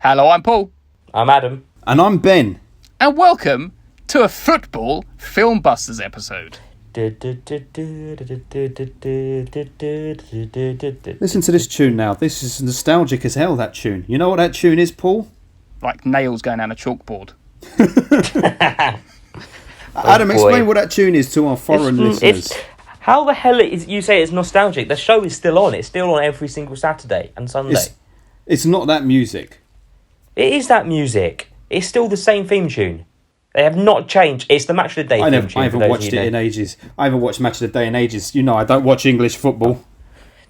Hello, I'm Paul. I'm Adam. And I'm Ben. And welcome to a football Filmbusters episode. Listen to this tune now. This is nostalgic as hell, that tune. You know what that tune is, Paul? Like nails going down a chalkboard. Adam, explain what that tune is to our foreign listeners. How the hell is you say it's nostalgic? The show is still on. It's still on every single Saturday and Sunday. It's not that music. It is that music. It's still the same theme tune. They have not changed. It's the Match of the Day theme tune. I haven't watched it in ages. I haven't watched Match of the Day in ages. You know, I don't watch English football.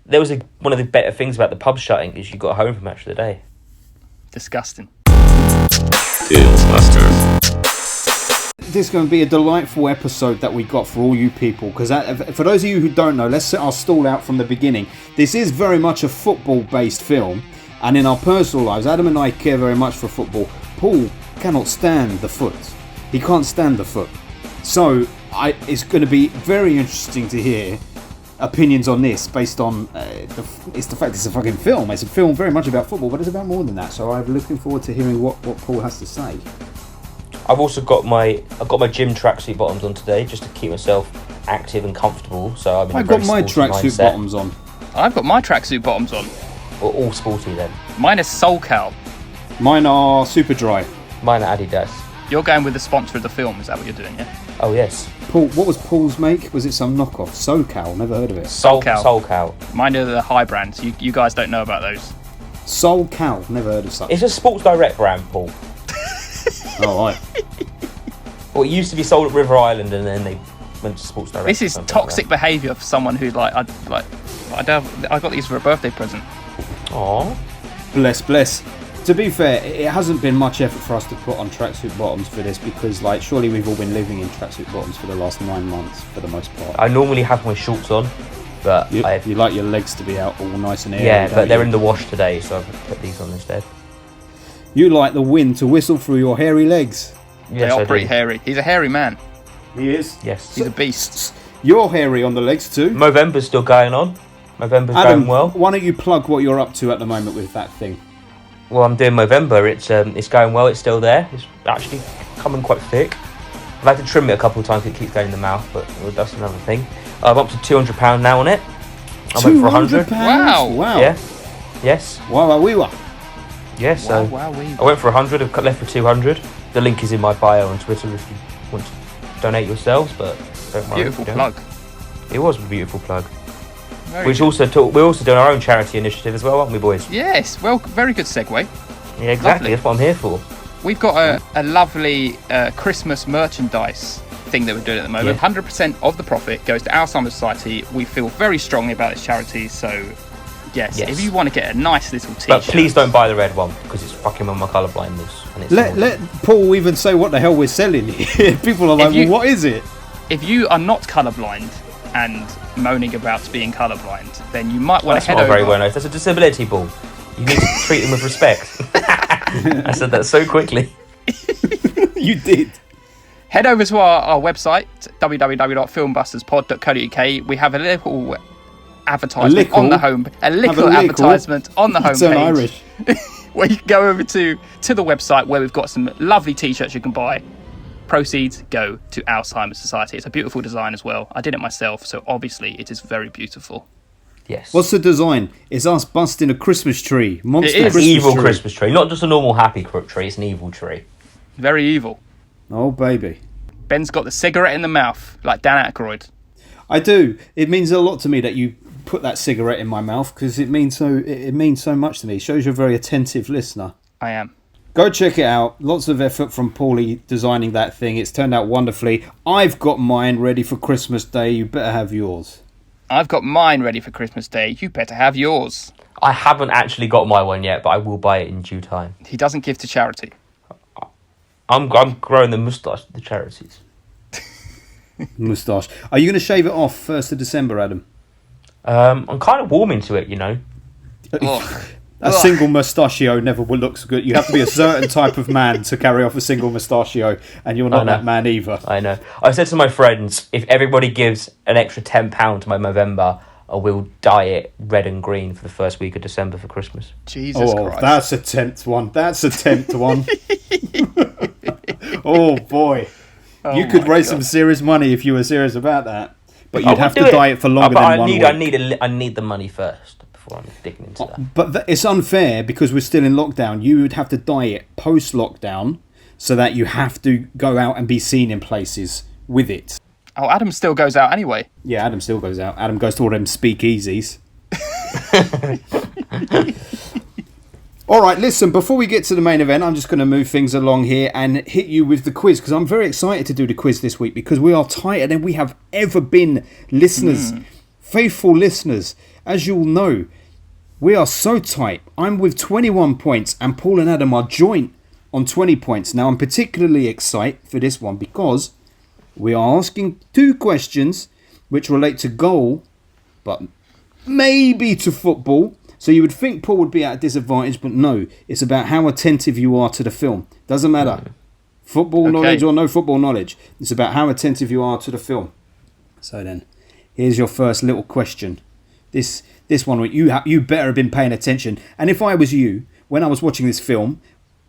There was one of the better things about the pub shutting is you got home for Match of the Day. Disgusting. Filmbusters. This is going to be a delightful episode that we got for all you people, because for those of you who don't know, let's set our stall out from the beginning. This is very much a football-based film, and in our personal lives, Adam and I care very much for football. Paul cannot stand the foot. He can't stand the foot. So it's going to be very interesting to hear opinions on this based on the fact it's a fucking film. It's a film very much about football, but it's about more than that. So I'm looking forward to hearing what Paul has to say. I've also got my gym tracksuit bottoms on today just to keep myself active and comfortable. So I've got my tracksuit bottoms on. I've got my tracksuit bottoms on. We're all sporty then. Mine is Soul Cal. Mine are Super Dry. Mine are Adidas. You're going with the sponsor of the film, is that what you're doing, yeah? Oh, yes. Paul, what was Paul's make? Was it some knockoff? SoCal, never heard of it. Soul Cal. Mine are the high brands. You guys don't know about those. SoulCal, never heard of such. It's a Sports Direct brand, Paul. Oh, right. Well, it used to be sold at River Island and then they went to Sports Direct. This is toxic behaviour for someone who, I got these for a birthday present. Aww. Bless. To be fair, it hasn't been much effort for us to put on tracksuit bottoms for this because, surely we've all been living in tracksuit bottoms for the last 9 months for the most part. I normally have my shorts on, but you like your legs to be out all nice and airy. Yeah, but they're in the wash today, so I've put these on instead. You like the wind to whistle through your hairy legs. Yes, they are pretty hairy. He's a hairy man. He is? Yes. He's a beast. You're hairy on the legs too. Movember's still going on. Movember's Adam, going well. Why don't you plug what you're up to at the moment with that thing? Well, I'm doing Movember. It's going well. It's still there. It's actually coming quite thick. I've had to trim it a couple of times. It keeps going in the mouth, but that's another thing. I'm up to £200 now on it. I went for 100. Wow. Yeah. Yes. Wow. Yes. So wow. I went for 100. I've left for 200. The link is in my bio on Twitter if you want to donate yourselves. But don't worry. Beautiful plug. It was a beautiful plug. We're also doing our own charity initiative as well, aren't we, boys? Yes. Well, very good segue. Yeah, exactly. Lovely. That's what I'm here for. We've got a lovely Christmas merchandise thing that we're doing at the moment. Yeah. 100% of the profit goes to Alzheimer's Society. We feel very strongly about this charity, so yes. If you want to get a nice little t-shirt, but please don't buy the red one because it's fucking with my colour blindness. And let Paul even say what the hell we're selling here. People are like, what is it? If you are not colourblind and moaning about being colourblind, then you might want to head over. That's not very well known. That's a disability, Paul. You need to treat them with respect. I said that so quickly. You did. Head over to our website, www.filmbusterspod.co.uk. We have a little advertisement on the home. A little advertisement on the homepage. Where you can go over to the website where we've got some lovely t-shirts you can buy. Proceeds go to Alzheimer's Society. It's a beautiful design as well. I did it myself, so obviously it is very beautiful. Yes. What's the design? It's us busting a Christmas tree. Monster it is. Evil Christmas tree. Not just a normal happy tree, it's an evil tree. Very evil. Oh, baby. Ben's got the cigarette in the mouth, like Dan Aykroyd. I do. It means a lot to me that you put that cigarette in my mouth because it means so much to me. It shows you're a very attentive listener. I am. Go check it out. Lots of effort from Paulie designing that thing. It's turned out wonderfully. I've got mine ready for Christmas Day. You better have yours. I've got mine ready for Christmas Day. You better have yours. I haven't actually got my one yet, but I will buy it in due time. He doesn't give to charity. I'm growing the moustache to the charities. Moustache. Are you going to shave it off 1st of December, Adam? I'm kind of warming to it, you know. A single mustachio never looks good. You have to be a certain type of man to carry off a single mustachio, and you're not that man either. I know. I said to my friends, if everybody gives an extra £10 to my Movember, I will dye it red and green for the first week of December for Christmas. Jesus Christ. That's a tempt one. Oh, boy. You could raise some serious money if you were serious about that. But you'd have to dye it for longer than 1 week. I need the money first before I'm digging into that. But it's unfair because we're still in lockdown. You would have to dye it post-lockdown so that you have to go out and be seen in places with it. Oh, Adam still goes out anyway. Yeah, Adam still goes out. Adam goes to all them speakeasies. All right, listen, before we get to the main event, I'm just going to move things along here and hit you with the quiz, because I'm very excited to do the quiz this week because we are tighter than we have ever been. Listeners, faithful listeners, as you'll know, we are so tight. I'm with 21 points and Paul and Adam are joint on 20 points. Now, I'm particularly excited for this one because we are asking 2 questions which relate to goal, but maybe to football. So you would think Paul would be at a disadvantage, but no. It's about how attentive you are to the film. Doesn't matter. Football knowledge or no football knowledge. It's about how attentive you are to the film. So then, here's your first little question. This one, you better have been paying attention. And if I was you, when I was watching this film,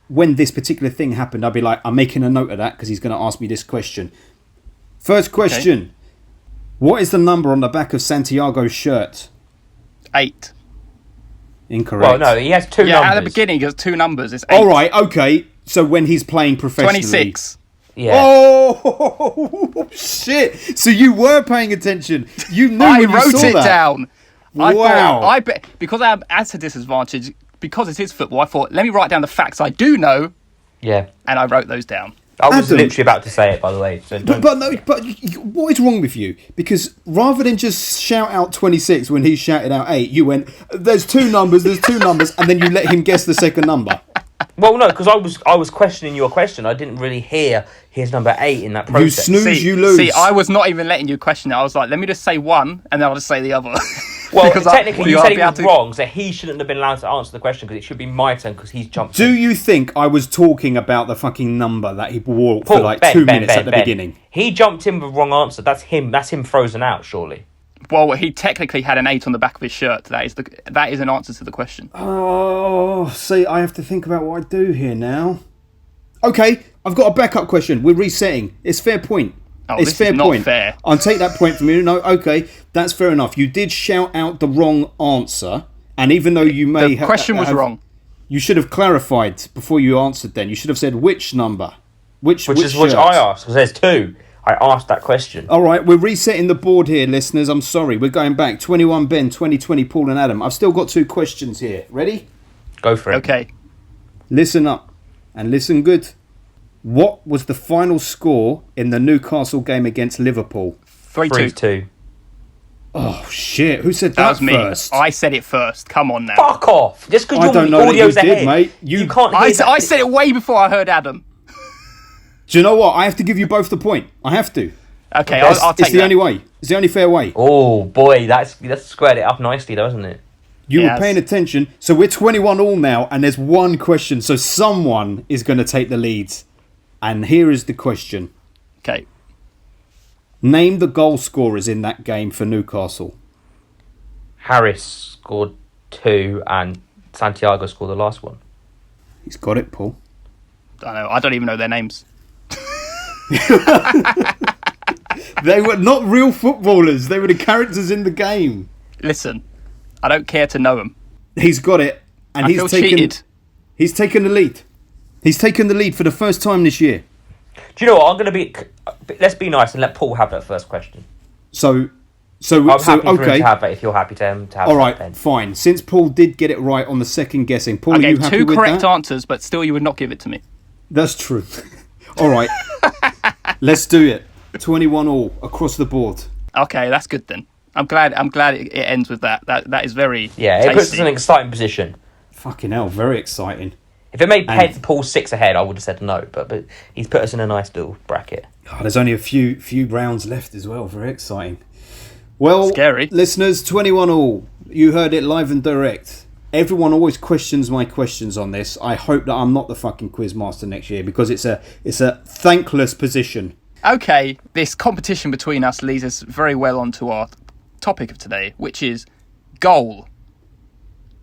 when this particular thing happened, I'd be like, I'm making a note of that because he's going to ask me this question. First question. Okay. What is the number on the back of Santiago's shirt? 8. Incorrect. Well, no, he has 2 numbers. Yeah, at the beginning he has 2 numbers. It's 8. All right, okay. So when he's playing professionally... 26. Yeah. Oh, shit. So you were paying attention. You knew I when you wrote saw it that. down. Wow. I bet because I'm at a disadvantage, because it is football, I thought, let me write down the facts I do know. Yeah. And I wrote those down. I was literally about to say it, by the way. So but what is wrong with you? Because rather than just shout out 26 when he shouted out 8, you went, there's 2 numbers, and then you let him guess the second number. Well, no, because I was questioning your question. I didn't really hear his number 8 in that process. You snooze, you lose. See, I was not even letting you question it. I was like, let me just say 1, and then I'll just say the other. Well, technically, you said he was wrong, so he shouldn't have been allowed to answer the question because it should be my turn because he's jumped in. Do you think I was talking about the fucking number that he wore for like 2 minutes at the beginning? He jumped in with the wrong answer. That's him frozen out, surely. Well, he technically had an 8 on the back of his shirt. That is an answer to the question. Oh, see, I have to think about what I do here now. Okay, I've got a backup question. We're resetting. It's fair point. Oh, it's this fair is not point. Fair. I'll take that point from you. No, okay, that's fair enough. You did shout out the wrong answer, and even though you may have... The question was wrong. You should have clarified before you answered then. You should have said which number. Which I asked, because there's 2. I asked that question. All right, we're resetting the board here, listeners. I'm sorry. We're going back. 21 Ben, 2020 Paul and Adam. I've still got 2 questions here. Ready? Go for it. Okay. Listen up and listen good. What was the final score in the Newcastle game against Liverpool? 3-2. Oh, shit. Who said that, that was me. First? I said it first. Come on now. Fuck off. Just because your audio's ahead. Mate. You can't I said it way before I heard Adam. Do you know what? I have to give you both the point. I have to. Okay, I'll take It's the only way. It's the only fair way. Oh, boy. That's squared it up nicely, doesn't it? You were paying attention. So we're 21 all now, and there's 1 question. So someone is going to take the leads. And here is the question. Okay. Name the goal scorers in that game for Newcastle. Harris scored 2 and Santiago scored the last one. He's got it, Paul. I don't even know their names. They were not real footballers. They were the characters in the game. Listen, I don't care to know them. He's got it. And he's taken the lead. He's taken the lead for the first time this year. Do you know what? Let's be nice and let Paul have that first question. So I'm happy for him to have that if you're happy to have all right, that. Fine. Since Paul did get it right on the second guessing, Paul, I are you gave happy 2 with correct that? answers, but still you would not give it to me. That's true. All right. Let's do it. 21 all across the board. Okay, that's good then. I'm glad it ends with that. That is very tasty. It puts us in an exciting position. Fucking hell, very exciting. If it made Paul 6 ahead, I would have said no, but he's put us in a nice little bracket. Oh, there's only a few rounds left as well. Very exciting. Well, scary. Listeners, 21 all. You heard it live and direct. Everyone always questions my questions on this. I hope that I'm not the fucking quiz master next year because it's a thankless position. Okay, this competition between us leads us very well onto our topic of today, which is goal! !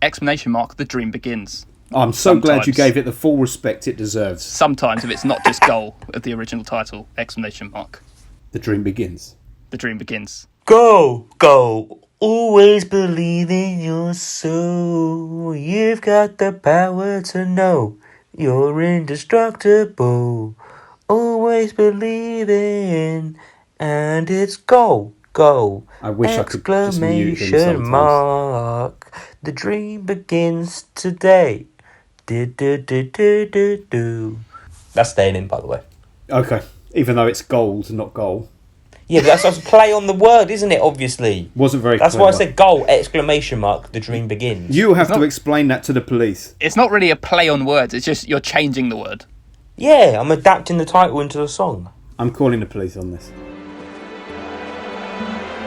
The dream begins. I'm so glad you gave it the full respect it deserves. Sometimes, if it's not just goal of the original title! The dream begins. The dream begins. Go, go. Always believe in your soul. You've got the power to know you're indestructible. Always believe in, and it's go, go. I wish I could just mute him sometimes. Mark. The dream begins today. Do. That's staying in, by the way. Okay, even though it's gold, not goal. Yeah, but that's a play on the word, isn't it? Obviously, wasn't very. That's clever. why I said goal! ! The dream begins. You have to explain that to the police. It's not really a play on words. It's just you're changing the word. Yeah, I'm adapting the title into the song. I'm calling the police on this.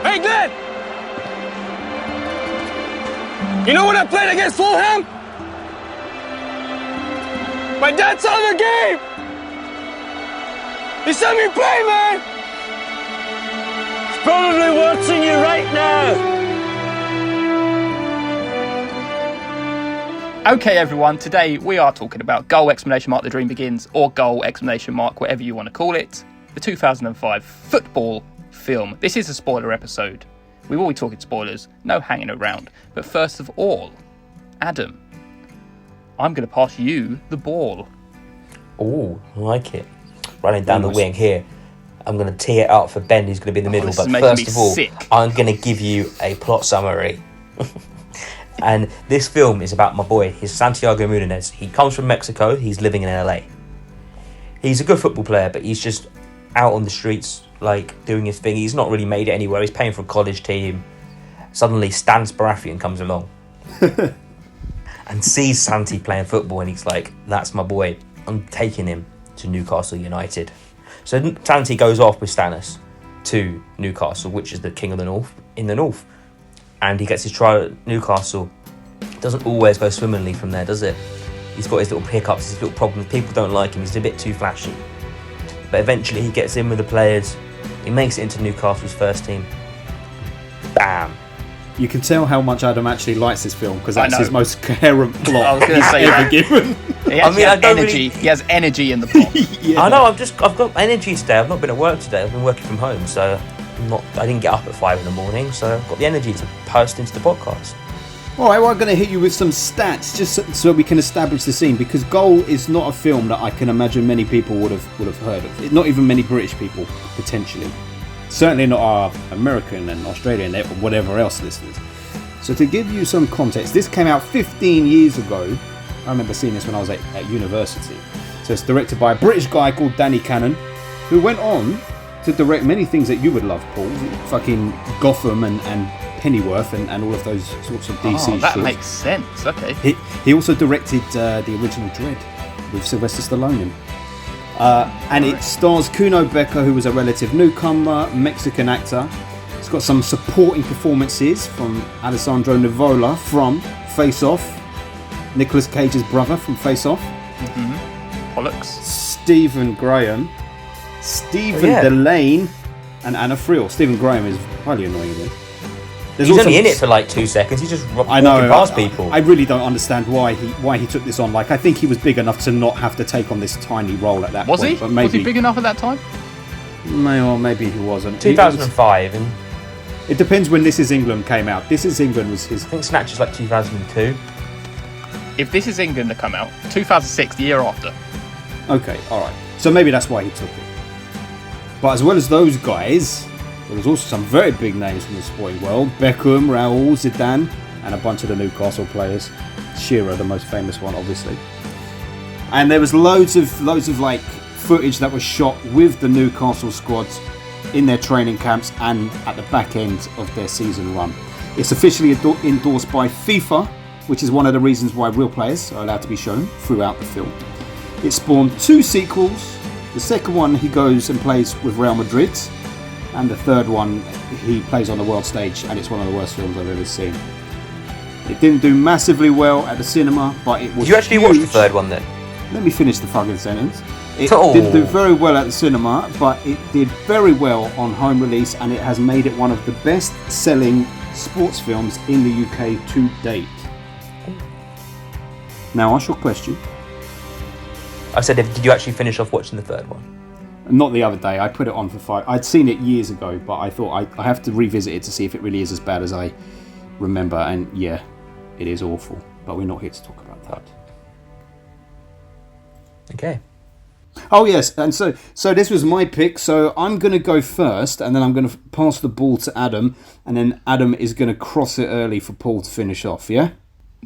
Hey, Glenn! You know when I played against Fulham? My dad saw the game! He saw me play, man! He's probably watching you right now! Okay, everyone, today we are talking about goal! The dream begins, or goal! Whatever you want to call it. The 2005 football film. This is a spoiler episode. We will be talking spoilers, no hanging around. But first of all, Adam, I'm going to pass you the ball. Oh, I like it. Running down the wing here. I'm going to tee it up for Ben, who's going to be in the middle. But first of all, I'm going to give you a plot summary. And this film is about my boy. He's Santiago Munez. He comes from Mexico. He's living in LA. He's a good football player, but he's just out on the streets, like, doing his thing. He's not really made it anywhere. He's playing for a college team. Suddenly, Stan Baratheon comes along and sees Santi playing football, and he's like, that's my boy. I'm taking him to Newcastle United. So Santi goes off with Stannis to Newcastle, which is the king of the north, in the north. And he gets his trial at Newcastle. It doesn't always go swimmingly from there, does it? He's got his little hiccups, his little problems. People don't like him. He's a bit too flashy. But eventually he gets in with the players. He makes it into Newcastle's first team. Bam. You can tell how much Adam actually likes this film because that's his most coherent plot I was going to say ever given. He has energy. He has energy in the plot. Yeah. I know. I've got energy today. I've not been at work today. I've been working from home, so I didn't get up at 5 a.m, so I've got the energy to post into the podcast. All right, well, I'm going to hit you with some stats just so we can establish the scene, because Goal is not a film that I can imagine many people would have heard of. Not even many British people, potentially. Certainly not our American and Australian or whatever else listeners. So to give you some context, this came out 15 years ago. I remember seeing this when I was at university. So it's directed by a British guy called Danny Cannon, who went on to direct many things that you would love, Paul. Fucking Gotham and Pennyworth and all of those sorts of DC shit. That makes sense, okay. He also directed the original Dredd with Sylvester Stallone in. And it stars Kuno Becker, who was a relative newcomer, Mexican actor. It's got some supporting performances from Alessandro Nivola from Face Off, Nicolas Cage's brother from Face Off, Pollux, Stephen Graham, Stephen Delane, and Anna Friel. Stephen Graham is highly annoying in it. He's only in it for like 2 seconds. He's just walking past people. I really don't understand why he took this on. Like, I think he was big enough to not have to take on this tiny role at that point. Was he? But maybe, was he big enough at that time? Or maybe he wasn't. 2005. And it depends when This Is England came out. This Is England was his... I think Snatch is like 2002. If This Is England had come out, 2006, the year after. Okay, alright. So maybe that's why he took it. But as well as those guys, there was also some very big names from the sporting world. Beckham, Raul, Zidane, and a bunch of the Newcastle players. Shearer, the most famous one, obviously. And there was loads of like footage that was shot with the Newcastle squads in their training camps and at the back end of their season run. It's officially endorsed by FIFA, which is one of the reasons why real players are allowed to be shown throughout the film. It spawned 2 sequels. The second one, he goes and plays with Real Madrid. And the third one, he plays on the world stage, and it's one of the worst films I've ever seen. It didn't do massively well at the cinema, but it was Did you actually watch the third one then? Let me finish the fucking sentence. It didn't do very well at the cinema, but it did very well on home release, and it has made it one of the best-selling sports films in the UK to date. Now, ask your question. I said, did you actually finish off watching the third one? Not the other day. I put it on for 5. I'd seen it years ago, but I thought I have to revisit it to see if it really is as bad as I remember. And yeah, it is awful. But we're not here to talk about that. Okay. Oh yes, and so this was my pick. So I'm going to go first, and then I'm going to pass the ball to Adam, and then Adam is going to cross it early for Paul to finish off. Yeah.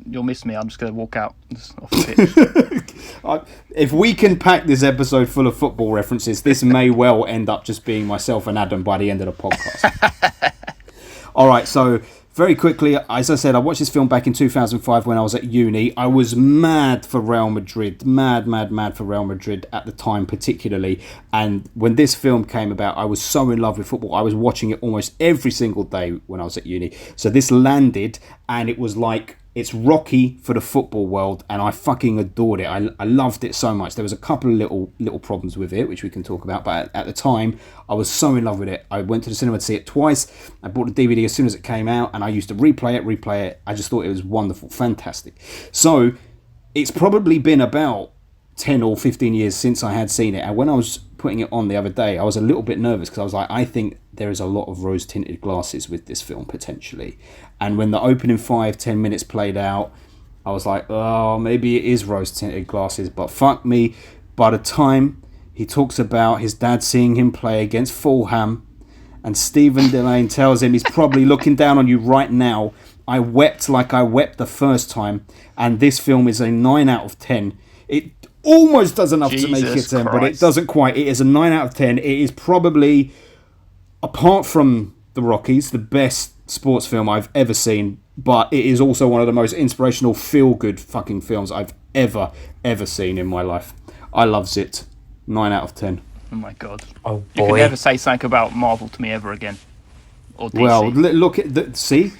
You'll miss me. I'm just going to walk out off the pitch. If we can pack this episode full of football references, this may well end up just being myself and Adam by the end of the podcast. All right, so very quickly, as I said, I watched this film back in 2005 when I was at uni. I was mad for Real Madrid, mad for Real Madrid at the time particularly. And when this film came about, I was so in love with football. I was watching it almost every single day when I was at uni. So this landed, and it was like, it's Rocky for the football world, and I fucking adored it. I loved it so much. There was a couple of little problems with it, which we can talk about, but at the time, I was so in love with it. I went to the cinema to see it twice. I bought the DVD as soon as it came out, and I used to replay it. I just thought it was wonderful, fantastic. So, it's probably been about 10 or 15 years since I had seen it, and when I was putting it on the other day, I was a little bit nervous because I was like, I think there is a lot of rose-tinted glasses with this film potentially. And when the opening 5-10 minutes played out, I was like, oh, maybe it is rose-tinted glasses, but fuck me. By the time he talks about his dad seeing him play against Fulham, and Stephen Delane tells him he's probably looking down on you right now, I wept like I wept the first time, and this film is a 9 out of 10. It almost does enough to make it 10, but it doesn't quite. It is a 9 out of 10. It is probably, apart from the Rockies, the best sports film I've ever seen, but it is also one of the most inspirational, feel-good fucking films I've ever seen in my life. I loves it. 9 out of 10. Oh my god. Oh boy. You can never say something about Marvel to me ever again. Or DC. Well, look at the, see?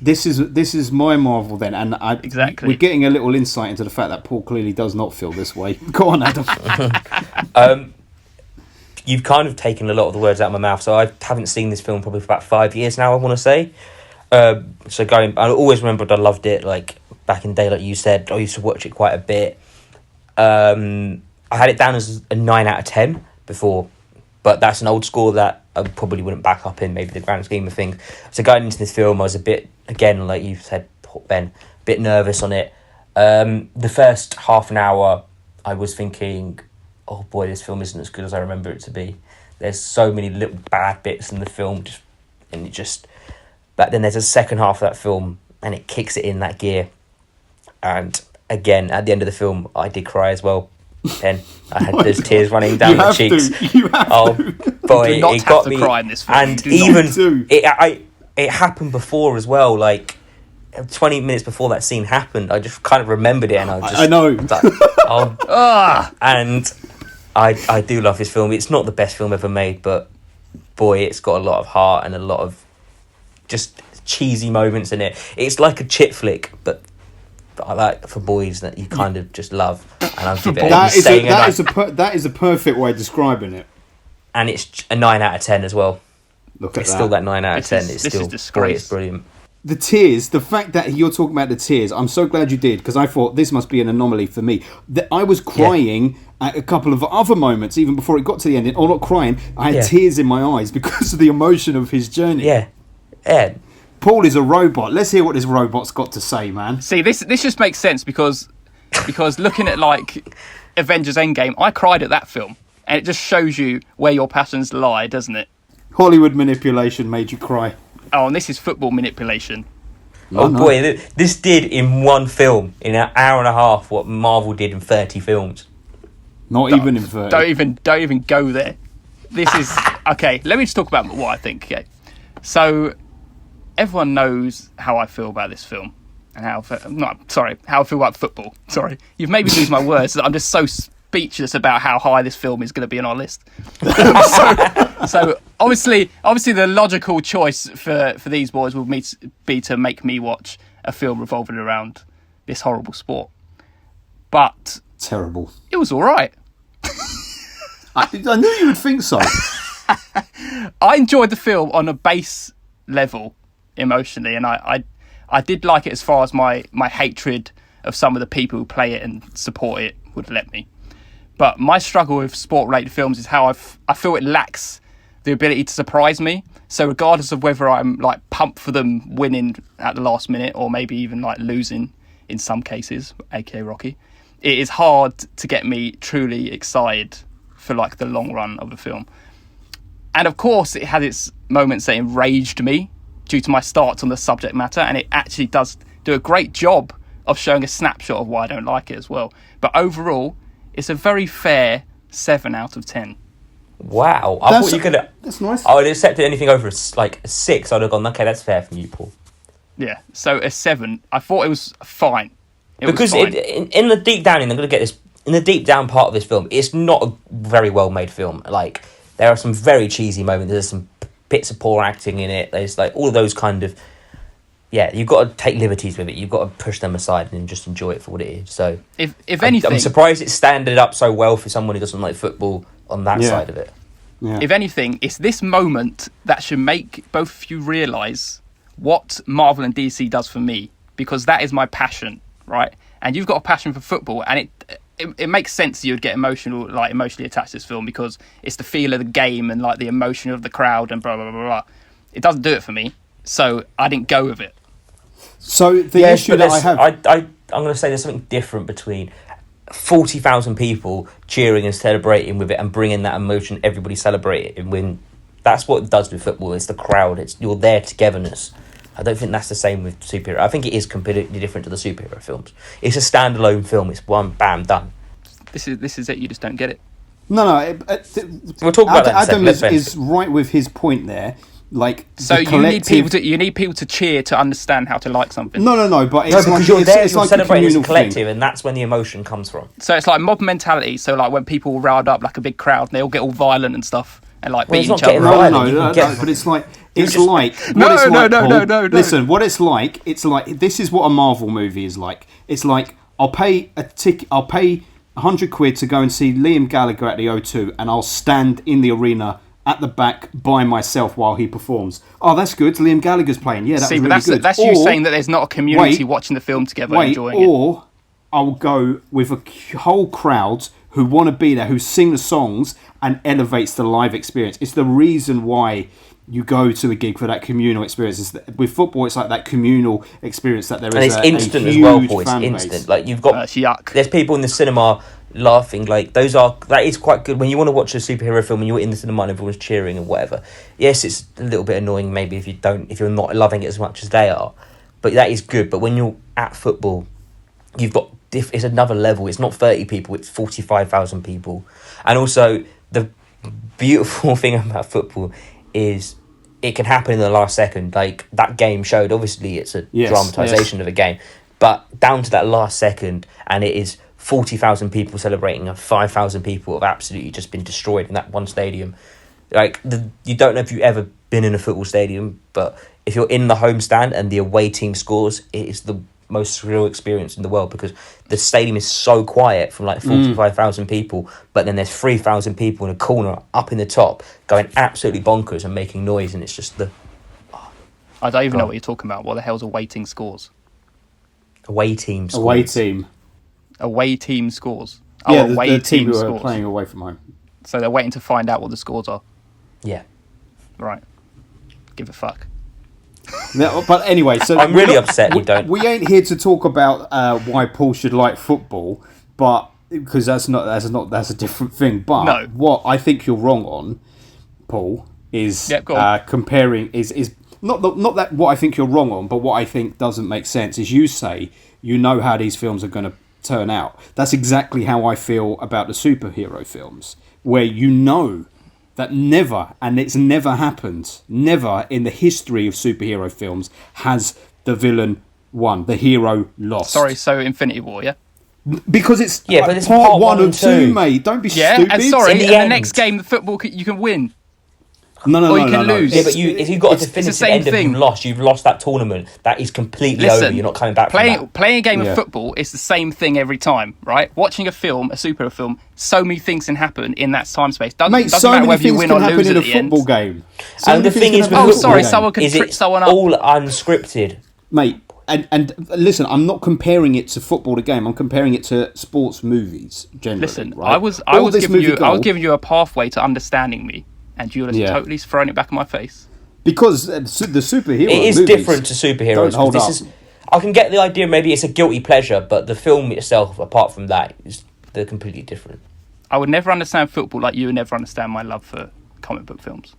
This is my Marvel then, and exactly. We're getting a little insight into the fact that Paul clearly does not feel this way. Go on, Adam. You've kind of taken a lot of the words out of my mouth. So I haven't seen this film probably for about 5 years now, I want to say. I always remembered I loved it. Like back in the day, like you said, I used to watch it quite a bit. I had it down as a 9 out of 10 before, but that's an old score that I probably wouldn't back up in maybe the grand scheme of things. So going into this film, I was a bit, again, like you said, Ben, a bit nervous on it. The first half an hour, I was thinking, oh boy, this film isn't as good as I remember it to be. There's so many little bad bits in the film, but then there's a second half of that film, and it kicks it in that gear. And again, at the end of the film, I did cry as well. Then I had those tears running down my cheeks. Oh boy, it got me. Cry in this film. And even it happened before as well. Like 20 minutes before that scene happened, I just kind of remembered it, and I know. Like, and I do love this film. It's not the best film ever made, but boy, it's got a lot of heart and a lot of just cheesy moments in it. It's like a chip flick, but I like for boys that you kind of just love, and I'm that is a perfect way of describing it. And it's a 9 out of 10 as well. Look at it's still that 9 out of 10. It's still great. It's brilliant. The tears, the fact that you're talking about the tears, I'm so glad you did, because I thought this must be an anomaly for me. That I was crying at a couple of other moments, even before it got to the ending. Or not crying, I had tears in my eyes because of the emotion of his journey. Yeah. Paul is a robot. Let's hear what this robot's got to say, man. See, this just makes sense because looking at like Avengers Endgame, I cried at that film, and it just shows you where your passions lie, doesn't it? Hollywood manipulation made you cry. Oh, and this is football manipulation. Boy, this did in one film, in an hour and a half, what Marvel did in 30 films. Not even in 30. Don't even go there. This is okay. Let me just talk about what I think. Okay, so everyone knows how I feel about this film, and how I feel about football. Sorry, you've made me lose my words. I'm just so speechless about how high this film is going to be on our list. So obviously the logical choice for these boys would be to make me watch a film revolving around this horrible sport. But terrible. It was all right. I knew you would think so. I enjoyed the film on a base level emotionally, and I did like it as far as my hatred of some of the people who play it and support it would let me. But my struggle with sport-related films is how I feel it lacks the ability to surprise me. So regardless of whether I'm like pumped for them winning at the last minute or maybe even like losing in some cases, aka Rocky, it is hard to get me truly excited for like the long run of a film. And of course it had its moments that enraged me due to my starts on the subject matter, and it actually does do a great job of showing a snapshot of why I don't like it as well. But overall, it's a very fair 7 out of 10. Wow, I thought you could. That's nice. I would have accepted anything over like a 6. I'd have gone, okay, that's fair from you, Paul. Yeah, so a 7. I thought it was fine. Because in the deep down, and I'm going to get this, in the deep down part of this film, it's not a very well made film. Like, there are some very cheesy moments. There's some bits of poor acting in it. There's like all of those kind of, yeah, you've got to take liberties with it. You've got to push them aside and just enjoy it for what it is. So, if anything, I'm surprised it's standed up so well for someone who doesn't like football on that side of it. Yeah. If anything, it's this moment that should make both of you realise what Marvel and DC does for me, because that is my passion, right? And you've got a passion for football, and it makes sense you'd get emotionally attached to this film because it's the feel of the game and like the emotion of the crowd and blah blah blah blah. It doesn't do it for me, so I didn't go with it. So the issue that I have, I'm going to say there's something different between 40,000 people cheering and celebrating with it and bringing that emotion, everybody celebrating. When that's what it does with football. It's the crowd. It's you're there togetherness. I don't think that's the same with superhero. I think it is completely different to the superhero films. It's a standalone film. It's one, bam, done. This is it. You just don't get it. No. We'll talk about that in a second. Adam is right with his point there. Like, so you need people to cheer to understand how to like something. No. But it's because like, you're there. It's You're like celebrating as a communal collective, thing. and that's when the emotion comes from. So it's like mob mentality. So like when people riled up like a big crowd, and they all get all violent and stuff, and like beat each other. No. But it's like No. Listen, what it's like this is what a Marvel movie is like. It's like I'll pay £100 to go and see Liam Gallagher at the O2, and I'll stand in the arena at the back by myself while he performs. Oh, that's good. Liam Gallagher's playing. Yeah, that's really good. That's you saying that there's not a community watching the film together enjoying it. Or I'll go with a whole crowd who want to be there, who sing the songs and elevates the live experience. It's the reason why you go to a gig for that communal experience. With football, it's like that communal experience that there is. And it's instant as well, Paul. It's instant. Like you've got, yuck. There's people in the cinema laughing. Like that is quite good when you want to watch a superhero film and you're in the cinema and everyone's cheering and whatever. Yes, it's a little bit annoying maybe if you're not loving it as much as they are, but that is good. But when you're at football, you've got it's another level. It's not 30 people, it's 45,000 people. And also the beautiful thing about football is it can happen in the last second. Like that game showed, obviously it's a dramatisation of a game, but down to that last second, and it is 40,000 people celebrating and 5,000 people have absolutely just been destroyed in that one stadium. Like you don't know if you've ever been in a football stadium, but if you're in the home stand and the away team scores, it is the most surreal experience in the world because the stadium is so quiet from like 45,000 people, but then there's 3,000 people in a corner up in the top going absolutely bonkers and making noise, and it's just I don't even know what you're talking about. What the hell's away team scores? Away team scores. Away team scores. Yeah, the team who are playing away from home. So they're waiting to find out what the scores are. Yeah. Right. Give a fuck. No, but anyway, so I'm really upset you don't. We ain't here to talk about why Paul should like football, but because that's a different thing. But what I think you're wrong on, Paul, is comparing is not that what I think you're wrong on, but what I think doesn't make sense is you say you know how these films are going to turn out. That's exactly how I feel about the superhero films, where you know that never, and it's never happened, never in the history of superhero films has the villain won, the hero lost. Sorry, so Infinity War, yeah? Because it's but it's part one and two, mate. Don't be stupid. And sorry, in the next game, the football you can win. No. Or you can lose. Yeah, but if you've got a definitive end of you've lost that tournament. That is completely over. You're not coming back from that. Playing a game of football is the same thing every time, right? Watching a film, a superhero film, so many things can happen in that time space. Doesn't matter whether you win or lose in at a the end. football game. And the thing is, someone could trip someone up. All unscripted, mate. And listen, I'm not comparing it to football the game. I'm comparing it to sports movies generally. Listen, right? I was giving you a pathway to understanding me, and you're just totally throwing it back in my face. Because the superhero it is movies different to superheroes. Don't hold up. I can get the idea. Maybe it's a guilty pleasure, but the film itself, apart from that, they're completely different. I would never understand football like you would never understand my love for comic book films.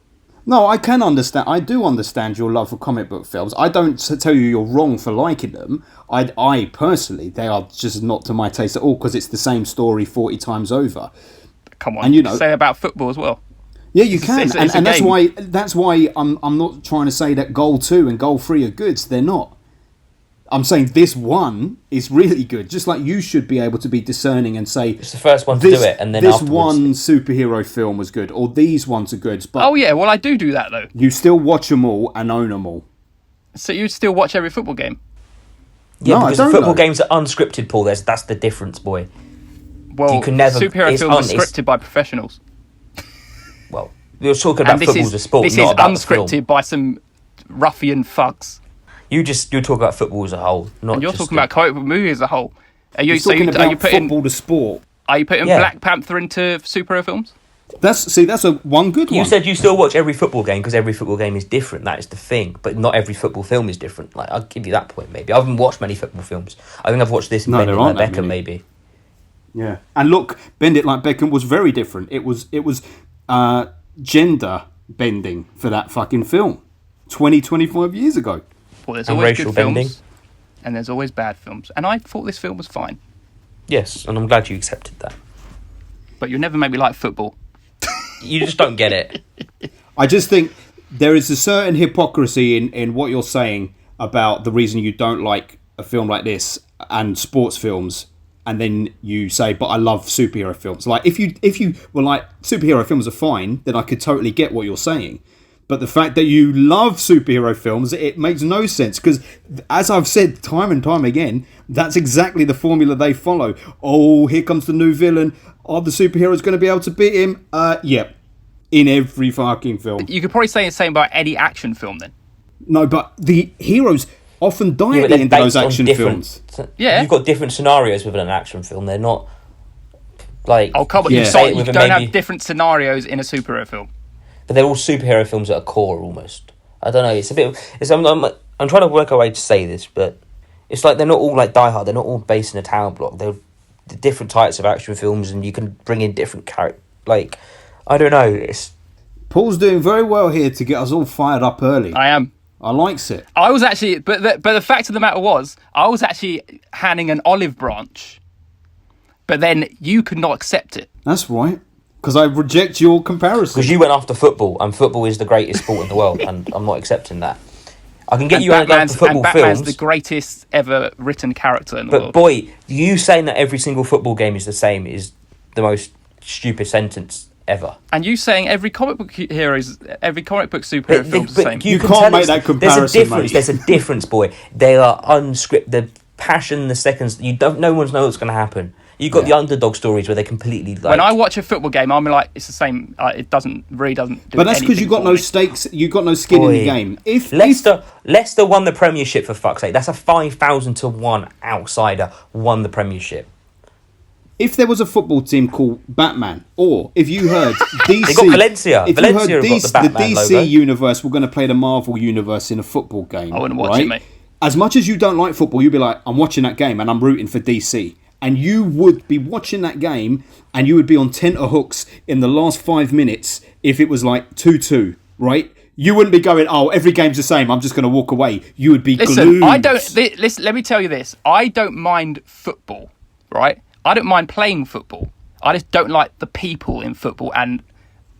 No, I can understand. I do understand your love for comic book films. I don't tell you you're wrong for liking them. I personally, they are just not to my taste at all because it's the same story 40 times over. Come on, and say about football as well. Yeah, you can, and that's why I'm not trying to say that Goal 2 and Goal 3 are good. They're not. I'm saying this one is really good. Just like you should be able to be discerning and say it's the first one to do it, and then this one superhero film was good, or these ones are good. But I do that though. You still watch them all and own them all. So you still watch every football game? Yeah, because the football games are unscripted, Paul. That's the difference, boy. Well, you can never, superhero films are scripted by professionals. Well, you're talking about football as a sport, this not is about unscripted by some ruffian thugs. You're talking about football as a whole, not. And you're just talking about comic book movie as a whole. Are you putting football to sport? Are you putting Black Panther into superhero films? That's one good one. You said you still watch every football game because every football game is different. That is the thing, but not every football film is different. Like I'll give you that point. Maybe I haven't watched many football films. I think I've watched this. Bend It Like Beckham, maybe. Yeah, and look, Bend It Like Beckham was very different. It was gender bending for that fucking film 25 years ago. Well, there's always good films, and there's always bad films. And I thought this film was fine. Yes, and I'm glad you accepted that. But you'll never make me like football. You just don't get it. I just think there is a certain hypocrisy in what you're saying about the reason you don't like a film like this and sports films, and then you say, but I love superhero films. Like, if you were like, superhero films are fine, then I could totally get what you're saying. But the fact that you love superhero films, it makes no sense. Because, as I've said time and time again, that's exactly the formula they follow. Oh, here comes the new villain. Are the superheroes going to be able to beat him? Yep. In every fucking film. You could probably say the same about any action film then. No, but the heroes often die at the end of those action films. Yeah. You've got different scenarios within an action film. They're not like... Oh, come on. You don't have different scenarios in a superhero film. But they're all superhero films at a core, almost. I don't know. It's a bit... I'm trying to work a way to say this, but it's like they're not all like Die Hard. They're not all based in a tower block. They're different types of action films, and you can bring in different characters. Like, I don't know. Paul's doing very well here to get us all fired up early. I am. I likes it. I was actually... But the fact of the matter was, I was actually handing an olive branch, but then you could not accept it. That's right. Because I reject your comparison. Because you went after football, and football is the greatest sport in the world, and I'm not accepting that. I can get you out of football Batman's films. The greatest ever written character in the world. But boy, you saying that every single football game is the same is the most stupid sentence ever. And you saying every comic book superhero film is the same. You can't make that comparison. There's a difference. There's a difference, boy. They are unscripted. The passion, the seconds. No one knows what's going to happen. You've got the underdog stories where they're completely like... When I watch a football game, I'm like, it's the same. It really doesn't do. But that's because you've got no stakes. You've got no skin in the game. If Leicester won the Premiership, for fuck's sake, that's a 5,000 to 1 outsider won the Premiership. If there was a football team called Batman, or if you heard DC... They got Valencia. If Valencia you heard got the Batman DC logo. universe were going to play the Marvel universe in a football game, I wouldn't watch it, mate. As much as you don't like football, you'd be like, I'm watching that game and I'm rooting for DC. And you would be watching that game and you would be on tenterhooks in the last 5 minutes if it was like 2-2, right? You wouldn't be going, oh, every game's the same, I'm just going to walk away. You would be glued. Listen, let me tell you this. I don't mind football, right? I don't mind playing football. I just don't like the people in football and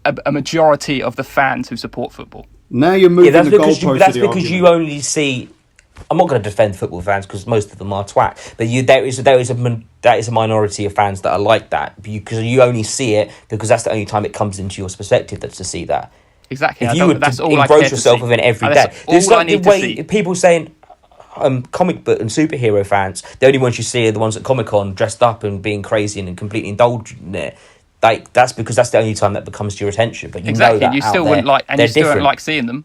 a majority of the fans who support football. Now you're moving the goalpost. That's because you only see... I'm not going to defend football fans because most of them are twat, but that is a minority of fans that are like that because you only see it because that's the only time it comes into your perspective that's to see that. Exactly. If you would that's all engross yourself with it every day. That's all I need to see. People saying comic book and superhero fans, the only ones you see are the ones at Comic-Con dressed up and being crazy and completely indulgent in it. Like, that's because that's the only time that becomes to your attention. But you know that you still wouldn't like, and you still don't like seeing them.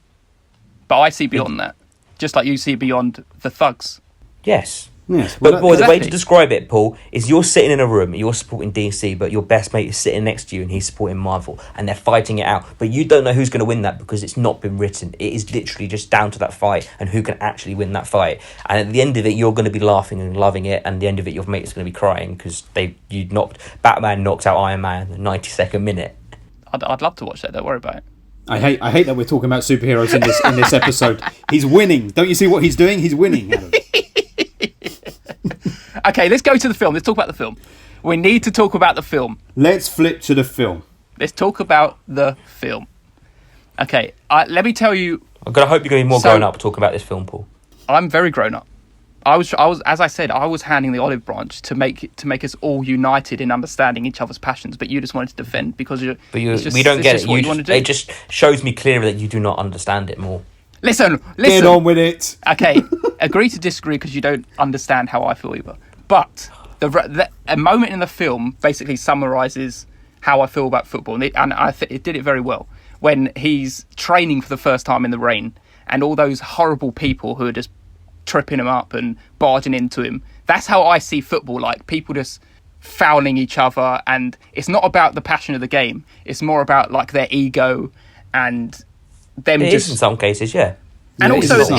But I see beyond that, just like you see beyond the thugs. Yes. Yes, but the way to describe it, Paul, is you're sitting in a room, you're supporting DC, but your best mate is sitting next to you and he's supporting Marvel, and they're fighting it out. But you don't know who's going to win that because it's not been written. It is literally just down to that fight and who can actually win that fight. And at the end of it, you're going to be laughing and loving it, and at the end of it, your mate is going to be crying because Batman knocked out Iron Man in the 92nd minute. I'd love to watch that. Don't worry about it. I hate that we're talking about superheroes in this episode. He's winning. Don't you see what he's doing? He's winning, Adam. Okay, let's go to the film. Let's talk about the film. We need to talk about the film. Let's flip to the film. Let's talk about the film. Okay, let me tell you. I'm gonna hope you're going to be more grown up talking about this film, Paul. I'm very grown up. I was, as I said, I was handing the olive branch to make us all united in understanding each other's passions. But you just wanted to defend because we don't get it. It just shows me clearly that you do not understand it more. Listen. Get on with it. Okay, agree to disagree because you don't understand how I feel either. But a moment in the film basically summarises how I feel about football, and I think it did it very well. When he's training for the first time in the rain, and all those horrible people who are just tripping him up and barging into him. That's how I see football, like people just fouling each other, and it's not about the passion of the game. It's more about like their ego and them. It is in some cases, yeah. And yeah, also,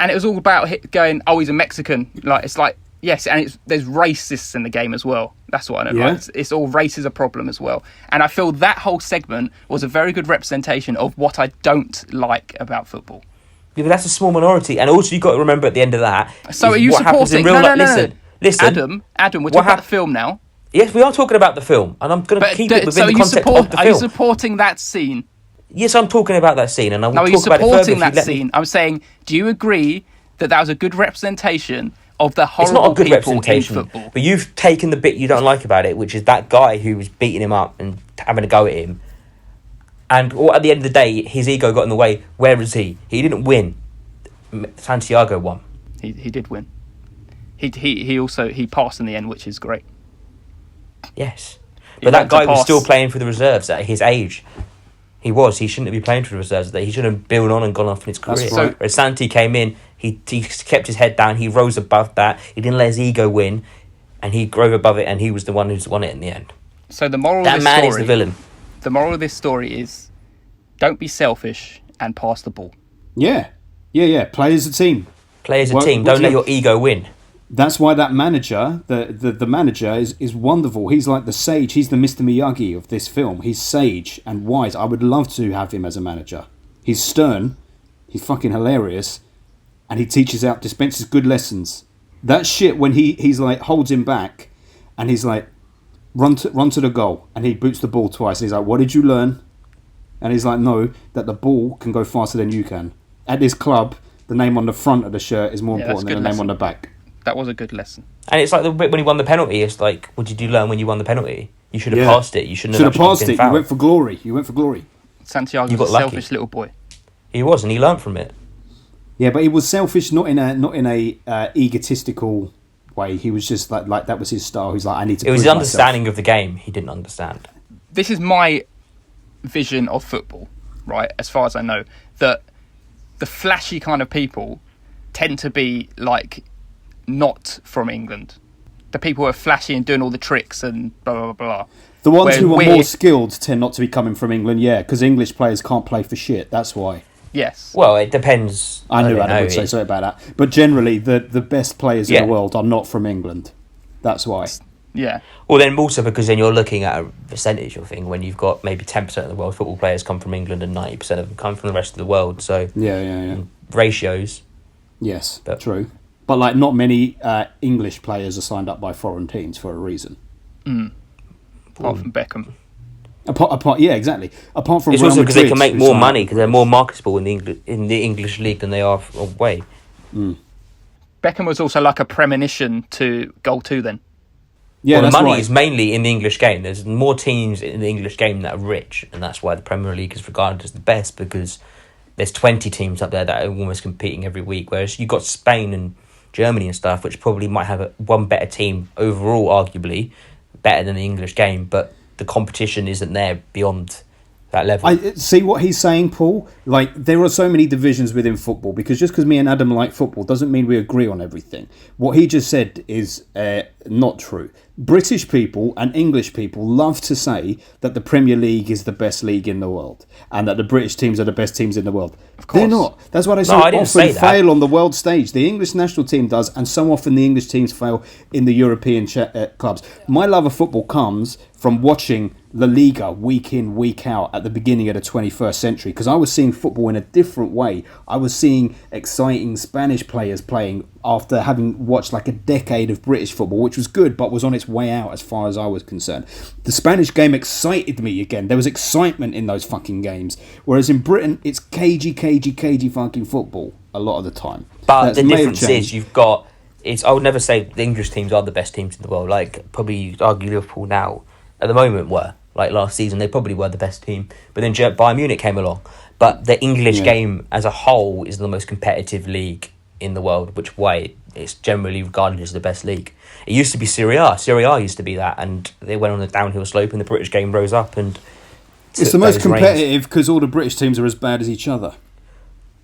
and it was all about going, oh, he's a Mexican. Like it's like. Yes, and there's racists in the game as well. That's what I know. Yeah. Right? It's all race is a problem as well. And I feel that whole segment was a very good representation of what I don't like about football. Yeah, but that's a small minority. And also you've got to remember at the end of that... So are you supporting... Listen. Adam, we're talking about the film now. Yes, we are talking about the film. And I'm going to keep it within the concept of the film. Are you supporting that scene? Yes, I'm talking about that scene. And I will talk are you about it further supporting that scene? I'm saying, do you agree that was a good representation of the horrible people in football? But you've taken the bit you don't like about it, which is that guy who was beating him up and having a go at him. And at the end of the day, his ego got in the way. Where is he? He didn't win. Santiago won. He did win. He also passed in the end, which is great. Yes. But that guy was still playing for the reserves at his age. He shouldn't be playing for the reserves. He should have built on and gone off in his career. Right. Whereas Santi came in, he kept his head down, he rose above that, he didn't let his ego win, and he drove above it, and he was the one who's won it in the end. So the moral that of this man story, is the villain. The moral of this story is, don't be selfish and pass the ball. Yeah. Play as a team. Play as a team. Don't let your ego win. That's why that manager, the manager, is wonderful. He's like the sage. He's the Mr. Miyagi of this film. He's sage and wise. I would love to have him as a manager. He's stern. He's fucking hilarious. And he dispenses good lessons. That shit when he's like, holds him back and he's like, run to the goal. And he boots the ball twice. And he's like, what did you learn? And he's like, no, that the ball can go faster than you can. At this club, the name on the front of the shirt is more important than the name on the back. That was a good lesson. And it's like the bit when he won the penalty. It's like, what did you learn when you won the penalty? You should have passed it. You should have passed it. You went for glory. Santiago was a selfish little boy. He was, and he learned from it. Yeah, but he was selfish, not in a egotistical way. He was just like that was his style. He's like, I need to. It was his understanding of the game. He didn't understand. This is my vision of football, right? As far as I know, that the flashy kind of people tend to be like not from England. The people who are flashy and doing all the tricks and blah blah blah. The ones who are more skilled tend not to be coming from England, yeah, because English players can't play for shit. That's why. Yes. Well, it depends. I knew Adam would say something about that. But generally, the best players in the world are not from England. That's why. Yeah. Well, then also because then you're looking at a percentage of thing when you've got maybe 10% of the world football players come from England and 90% of them come from the rest of the world. So yeah. Ratios. Yes, true. But like, not many English players are signed up by foreign teams for a reason. Apart from Beckham. Apart, yeah, exactly. Apart from it's Real also because Madrid, they can make more money because they're more marketable in the English league than they are away. Beckham was also like a premonition to goal 2 then. Yeah, well, the money right. is mainly in the English game. There's more teams in the English game that are rich, and that's why the Premier League is regarded as the best, because there's 20 teams up there that are almost competing every week, whereas you've got Spain and Germany and stuff, which probably might have one better team overall, arguably, better than the English game, but the competition isn't there beyond that level. I see what he's saying, Paul. Like, there are so many divisions within football, because just because me and Adam like football doesn't mean we agree on everything. What he just said is not true. British people and English people love to say that the Premier League is the best league in the world and that the British teams are the best teams in the world. Of course. They're not. That's why they so often fail on the world stage. The English national team does, and so often the English teams fail in the European clubs. My love of football comes from watching La Liga week in, week out at the beginning of the 21st century, because I was seeing football in a different way. I was seeing exciting Spanish players playing after having watched like a decade of British football, which was good, but was on its way out as far as I was concerned. The Spanish game excited me again. There was excitement in those fucking games. Whereas in Britain, it's cagey fucking football a lot of the time. But the difference is you've got... I would never say the English teams are the best teams in the world. Like, probably you'd argue Liverpool now, at the moment, were. Like last season, they probably were the best team. But then Bayern Munich came along. But the English game as a whole is the most competitive league in the world, which way it's generally regarded as the best league. It used to be Serie A. Serie A used to be that, and they went on a downhill slope, and the British game rose up. And it's the most competitive because all the British teams are as bad as each other.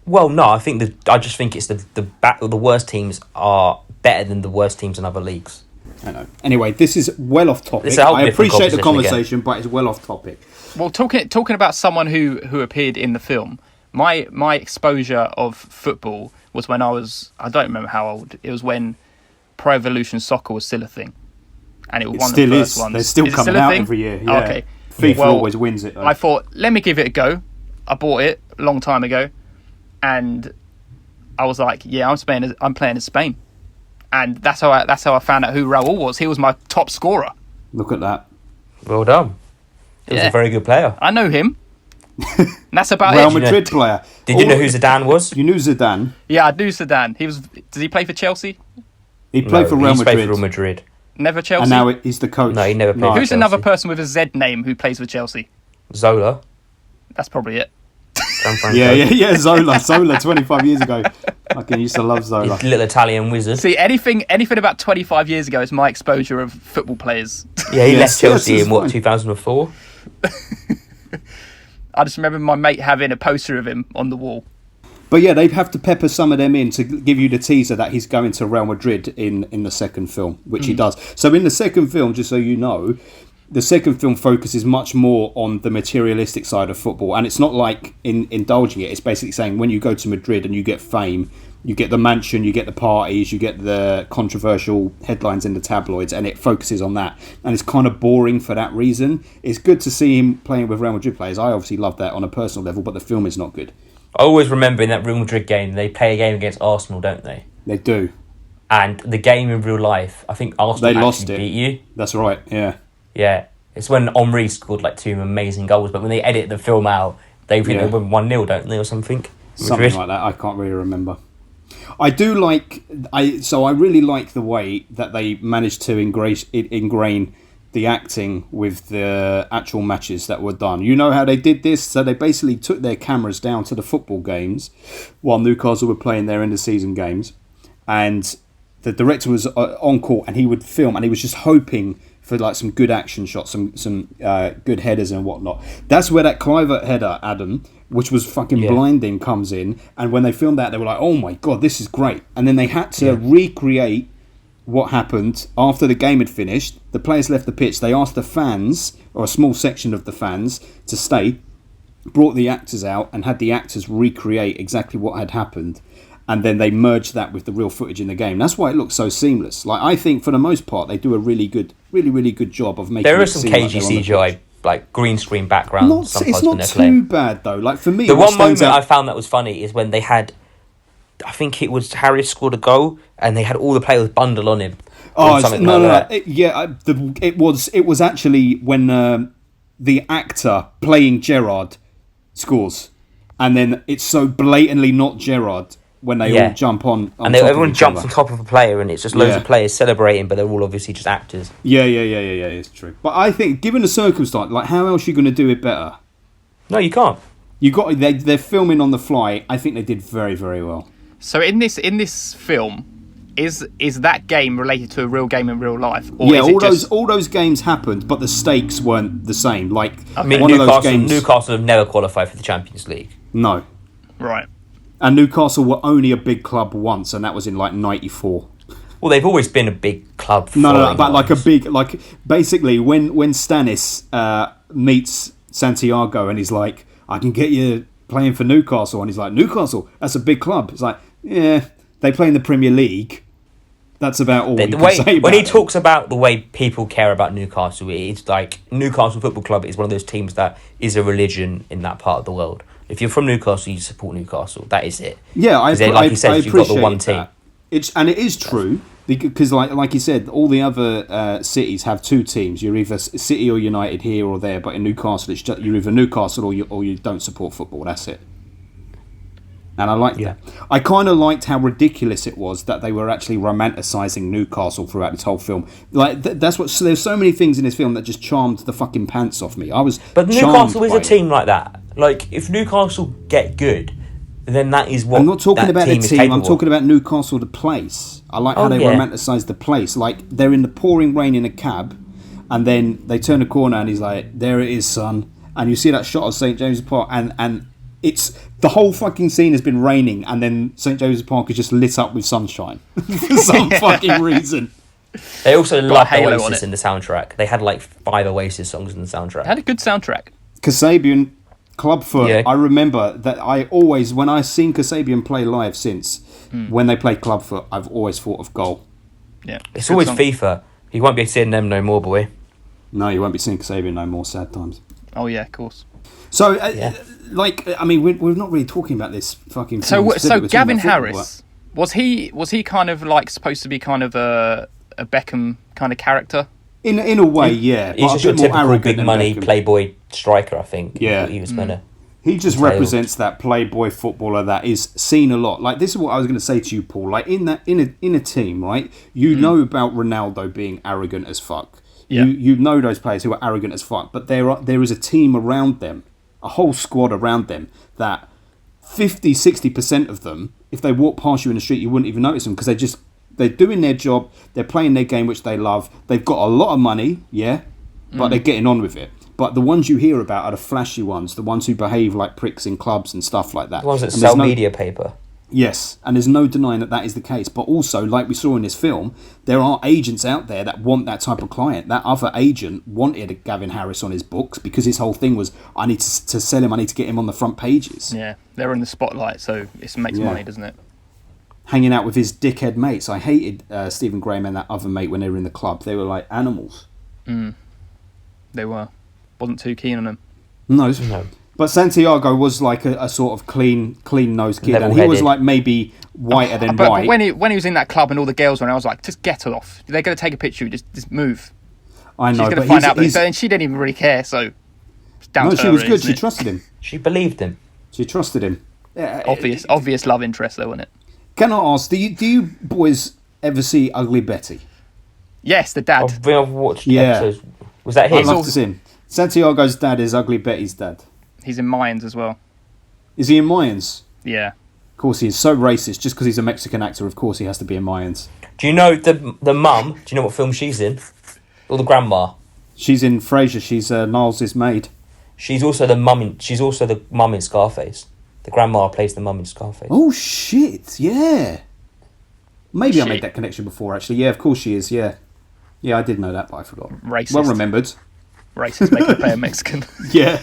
Well, no, I just think it's the worst teams are better than the worst teams in other leagues. I know. Anyway, this is well off topic. I appreciate the conversation, but it's well off topic. Well, talking about someone who appeared in the film, my exposure of football was when I don't remember how old. It was when Pro Evolution Soccer was still a thing. And it was one of the first ones. They're still coming out every year. Yeah. Oh, okay. FIFA always wins it, though. I thought, let me give it a go. I bought it a long time ago. And I was like, yeah, I'm playing as Spain. And that's how I found out who Raul was. He was my top scorer. Look at that. Well done. He was a very good player. I know him. And that's about Real Madrid player. Did you know who Zidane was? You knew Zidane. Yeah, I knew Zidane. Does he play for Chelsea? He played for Real Madrid. Played for Real Madrid. Never Chelsea? And now he's the coach. No, he never played for Who's Chelsea. another person with a Z name who plays for Chelsea? Zola. That's probably it. Yeah, Zola 25 years ago. I used to love Zola. Little Italian wizard. See, anything about 25 years ago is my exposure of football players. Yeah, he left Chelsea in 2004? I just remember my mate having a poster of him on the wall. But yeah, they'd have to pepper some of them in to give you the teaser that he's going to Real Madrid in the second film, which he does. So in the second film, just so you know, the second film focuses much more on the materialistic side of football, and it's not like indulging it. It's basically saying when you go to Madrid and you get fame, you get the mansion, you get the parties, you get the controversial headlines in the tabloids, and it focuses on that. And it's kind of boring for that reason. It's good to see him playing with Real Madrid players. I obviously love that on a personal level, but the film is not good. I always remember in that Real Madrid game, they play a game against Arsenal, don't they? They do. And the game in real life, I think Arsenal lost it. beat you. That's right, yeah. Yeah. It's when Henry scored like 2 amazing goals, but when they edit the film out, they win 1-0, don't they, or something? Something like that. I can't really remember. I really like the way that they managed to ingrain the acting with the actual matches that were done. You know how they did this? So they basically took their cameras down to the football games while Newcastle were playing their end-of-season games, and the director was on court and he would film, and he was just hoping for like some good action shots, some good headers and whatnot. That's where that Kluivert header, Adam, which was fucking blinding, comes in. And when they filmed that, they were like, oh my God, this is great. And then they had to recreate what happened after the game had finished. The players left the pitch. They asked the fans, or a small section of the fans, to stay, brought the actors out and had the actors recreate exactly what had happened. And then they merged that with the real footage in the game. That's why it looks so seamless. Like, I think for the most part, they do a really good job of making. There are some cagey CGI, like green screen backgrounds. It's not too bad though. Like for me, the one moment I found that was funny is when they had, I think it was Harris scored a goal and they had all the players bundle on him. Oh no! It was actually when the actor playing Gerrard scores, and then it's so blatantly not Gerrard when they all jump on and top everyone of jumps other. on top of a player, and it's just loads of players celebrating, but they're all obviously just actors. Yeah. It's true. But I think, given the circumstance, like, how else are you going to do it better? No, you can't. They're filming on the fly. I think they did very, very well. So in this film, is that game related to a real game in real life? Or Yeah, is all those games happened, but the stakes weren't the same. Like, I mean, one of those games. Newcastle have never qualified for the Champions League. No. Right. And Newcastle were only a big club once, and that was in, like, 94. Well, they've always been a big club. No, but like a big, like, basically when Stannis meets Santiago and he's like, I can get you playing for Newcastle, and he's like, Newcastle, that's a big club. It's like, yeah, they play in the Premier League. That's about all you can say about when he it. talks about the way people care about Newcastle, it's like Newcastle Football Club is one of those teams that is a religion in that part of the world. If you're from Newcastle, you support Newcastle. That is it. Yeah, like you said, you've got the one team. And it is true because, like you said, all the other cities have two teams. You're either City or United here or there, but in Newcastle, it's just, you're either Newcastle or you don't support football. That's it. And I like that. I kind of liked how ridiculous it was that they were actually romanticising Newcastle throughout this whole film. Like that's what. So there's so many things in this film that just charmed the fucking pants off me. But Newcastle is a team like that. Like if Newcastle get good, then that is what. I'm not talking about the team. I'm talking about about Newcastle, the place. I like how they romanticise the place. Like they're in the pouring rain in a cab, and then they turn a corner and he's like, "There it is, son." And you see that shot of St James's Park, and it's the whole fucking scene has been raining, and then St James's Park is just lit up with sunshine for some fucking reason. They also love Oasis in the soundtrack. They had like 5 Oasis songs in the soundtrack. It had a good soundtrack. Kasabian, Clubfoot. I remember that I always, when I've seen Kasabian play live since, when they play Clubfoot, I've always thought of Goal. Yeah, it's always song. FIFA. You won't be seeing them no more, boy. No, you won't be seeing Kasabian no more. Sad times. Oh yeah, of course. So, like, I mean, we're not really talking about this fucking. So Gavin Harris, was he kind of like supposed to be kind of a Beckham kind of character? In a way, yeah. He's just a typical big money playboy striker, I think. Yeah, he was gonna. He just represents that playboy footballer that is seen a lot. Like, this is what I was going to say to you, Paul. Like, in a team, right? You know about Ronaldo being arrogant as fuck. Yeah. You know those players who are arrogant as fuck, but there is a team around them, a whole squad around them that 50-60% of them, if they walk past you in the street, you wouldn't even notice them because they're doing their job, they're playing their game which they love, they've got a lot of money, but they're getting on with it. But the ones you hear about are the flashy ones, the ones who behave like pricks in clubs and stuff like that. The ones that sell media paper. Yes, and there's no denying that is the case. But also, like we saw in this film, there are agents out there that want that type of client. That other agent wanted Gavin Harris on his books because his whole thing was, I need to sell him, I need to get him on the front pages. Yeah, they're in the spotlight, so it makes money, doesn't it? Hanging out with his dickhead mates. I hated Stephen Graham and that other mate when they were in the club. They were like animals. They were. Wasn't too keen on them. No. But Santiago was like a sort of clean-nosed kid, and he was like maybe whiter than white. But when he was in that club and all the girls were, I was like, just get off. They're going to take a picture. Just move. I know. She's going to find out, but she didn't even really care. So she was good. She trusted him. She believed him. She trusted him. Yeah, obvious love interest, though, isn't it? Can I ask? Do you boys ever see Ugly Betty? Yes, the dad. I've watched episodes. Was that him? I love to see him. Santiago's dad is Ugly Betty's dad. He's in Mayans as well. Is he in Mayans? Yeah. Of course he is. So racist. Just because he's a Mexican actor, of course he has to be in Mayans. Do you know the mum? Do you know what film she's in? Or the grandma? She's in Frasier. She's Niles' maid. She's also the mum. She's also the mum in Scarface. The grandma plays the mum in Scarface. Oh shit! Yeah. Maybe I made that connection before. Actually, yeah. Of course she is. Yeah. Yeah, I did know that, but I forgot. Racist. Well remembered. Racist making her play a Mexican. Yeah.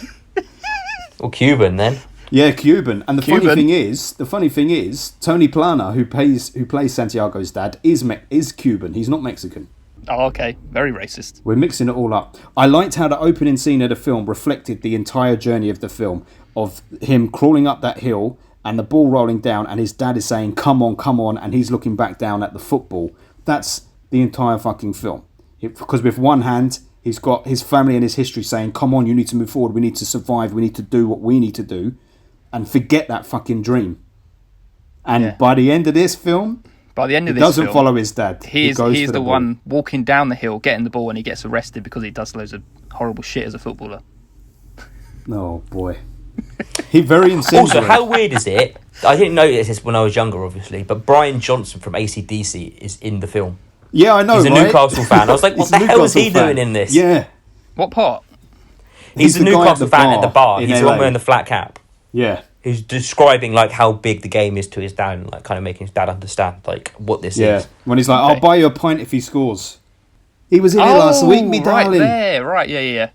Or Cuban then. Yeah, Cuban. And the funny thing is, Tony Plana, who plays Santiago's dad, is Cuban. He's not Mexican. Oh, okay. Very racist. We're mixing it all up. I liked how the opening scene of the film reflected the entire journey of the film, of him crawling up that hill and the ball rolling down, and his dad is saying, come on, and he's looking back down at the football. That's the entire fucking film. Because with one hand, he's got his family and his history saying, come on, you need to move forward, we need to survive, we need to do what we need to do, and forget that fucking dream. And by the end of this film, he doesn't follow his dad. He is the one walking down the hill, getting the ball, and he gets arrested because he does loads of horrible shit as a footballer. Oh, boy. He's very insensitive. Also, how weird is it? I didn't notice this when I was younger, obviously, but Brian Johnson from AC/DC is in the film. Yeah, I know, He's a Newcastle fan. I was like, what the hell is he doing in this? Yeah. What part? He's a Newcastle fan at the bar. He's the one wearing the flat cap. Yeah. Who's describing like how big the game is to his dad and like kind of making his dad understand like what this is. Yeah. When he's like, I'll buy you a pint if he scores. He was in it last week, me darling. Right there, right, yeah.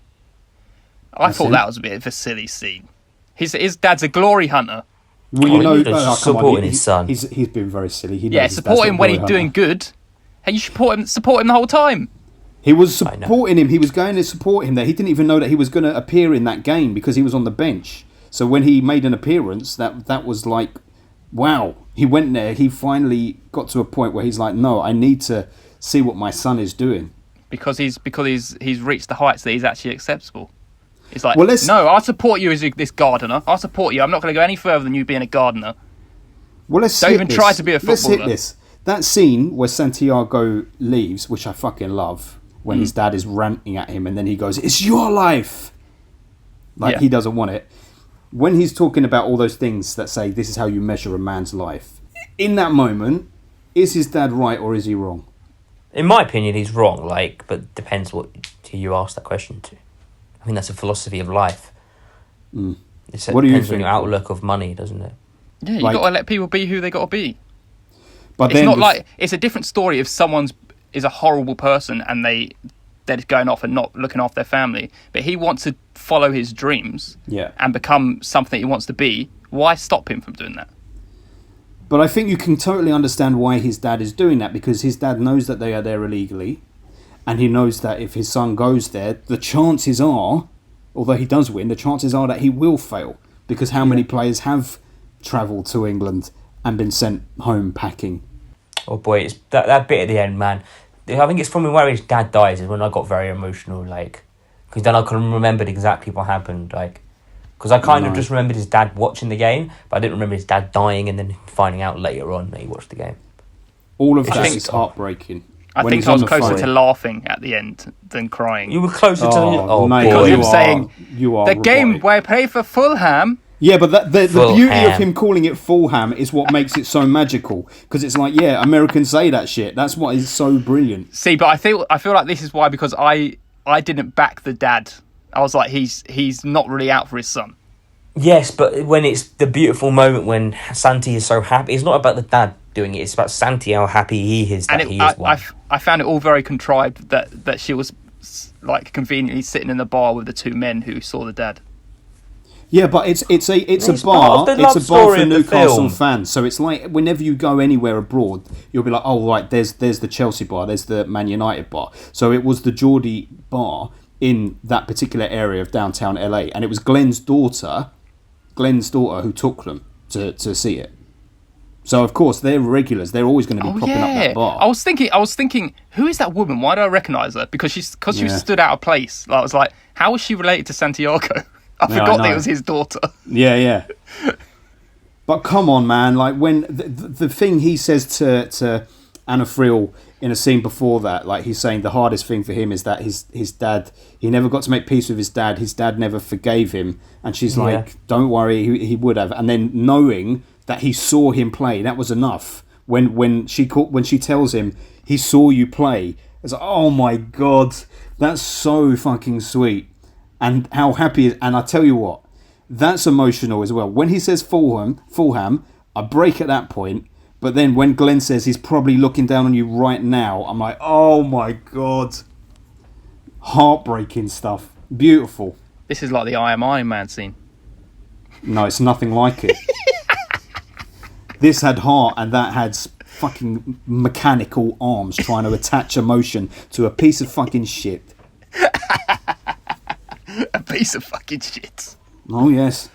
I thought that was a bit of a silly scene. His dad's a glory hunter. Well, you know, supporting his son. He's been very silly. Support him when he's doing good. Hey, you should support him the whole time. He was supporting him. He was going to support him there. He didn't even know that he was going to appear in that game because he was on the bench. So when he made an appearance, that was like, wow. He went there. He finally got to a point where he's like, no, I need to see what my son is doing. Because he's reached the heights that he's actually acceptable. It's like, no, I'll support you as this gardener. I'll support you. I'm not going to go any further than you being a gardener. Well, don't even try to be a footballer. Let's hit this. That scene where Santiago leaves, which I fucking love, when his dad is ranting at him and then he goes, it's your life. He doesn't want it. When he's talking about all those things that say this is how you measure a man's life, in that moment, is his dad right or is he wrong? In my opinion, he's wrong, but depends who you ask that question to. I think that's a philosophy of life. What do you think? On your outlook of money, doesn't it? Yeah, you got to let people be who they got to be. But it's not it's a different story if someone is a horrible person and they're just going off and not looking after their family. But he wants to follow his dreams and become something he wants to be. Why stop him from doing that? But I think you can totally understand why his dad is doing that, because his dad knows that they are there illegally, and he knows that if his son goes there, the chances are, although he does win, the chances are that he will fail, because how many players have travelled to England and been sent home packing? Oh boy, it's that bit at the end, man. I think it's from where his dad dies is when I got very emotional, because then I can remember exactly what happened, because I kind of just remembered his dad watching the game, but I didn't remember his dad dying and then finding out later on that he watched the game. All of that is heartbreaking. I think I was closer to laughing at the end than crying. You were closer to because him saying the game where I play for Fulham. Yeah, but the beauty of him calling it Fulham is what makes it so magical. Because it's like, Americans say that shit. That's what is so brilliant. See, but I feel like this is why, because I didn't back the dad. I was like, he's not really out for his son. Yes, but when it's the beautiful moment when Santi is so happy, it's not about the dad doing it. It's about Santi, how happy he is that he is one. I found it all very contrived that she was conveniently sitting in the bar with the two men who saw the dad. Yeah, but it's a bar for Newcastle fans. So it's like whenever you go anywhere abroad, you'll be like, oh right, there's the Chelsea bar, there's the Man United bar. So it was the Geordie bar in that particular area of downtown LA, and it was Glenn's daughter who took them to see it. So of course they're regulars. They're always going to be propping up that bar. I was thinking, who is that woman? Why do I recognise her? Because she stood out of place. I was like, how is she related to Santiago? I forgot that it was his daughter. Yeah. But come on, man! When the thing he says to Anna Friel in a scene before that, he's saying the hardest thing for him is that his dad, he never got to make peace with his dad. His dad never forgave him, and she's like, "Don't worry, he would have." And then knowing that he saw him play, that was enough. When she tells him he saw you play, it's like, oh my god, that's so fucking sweet. And how happy, and I tell you what, that's emotional as well. When he says Fulham, I break at that point. But then when Glenn says he's probably looking down on you right now, I'm like, oh my god. Heartbreaking stuff. Beautiful. This is like the I Am Iron Man scene. No, it's nothing like it. This had heart and that had fucking mechanical arms trying to attach emotion to a piece of fucking shit. A piece of fucking shit. Oh, yes.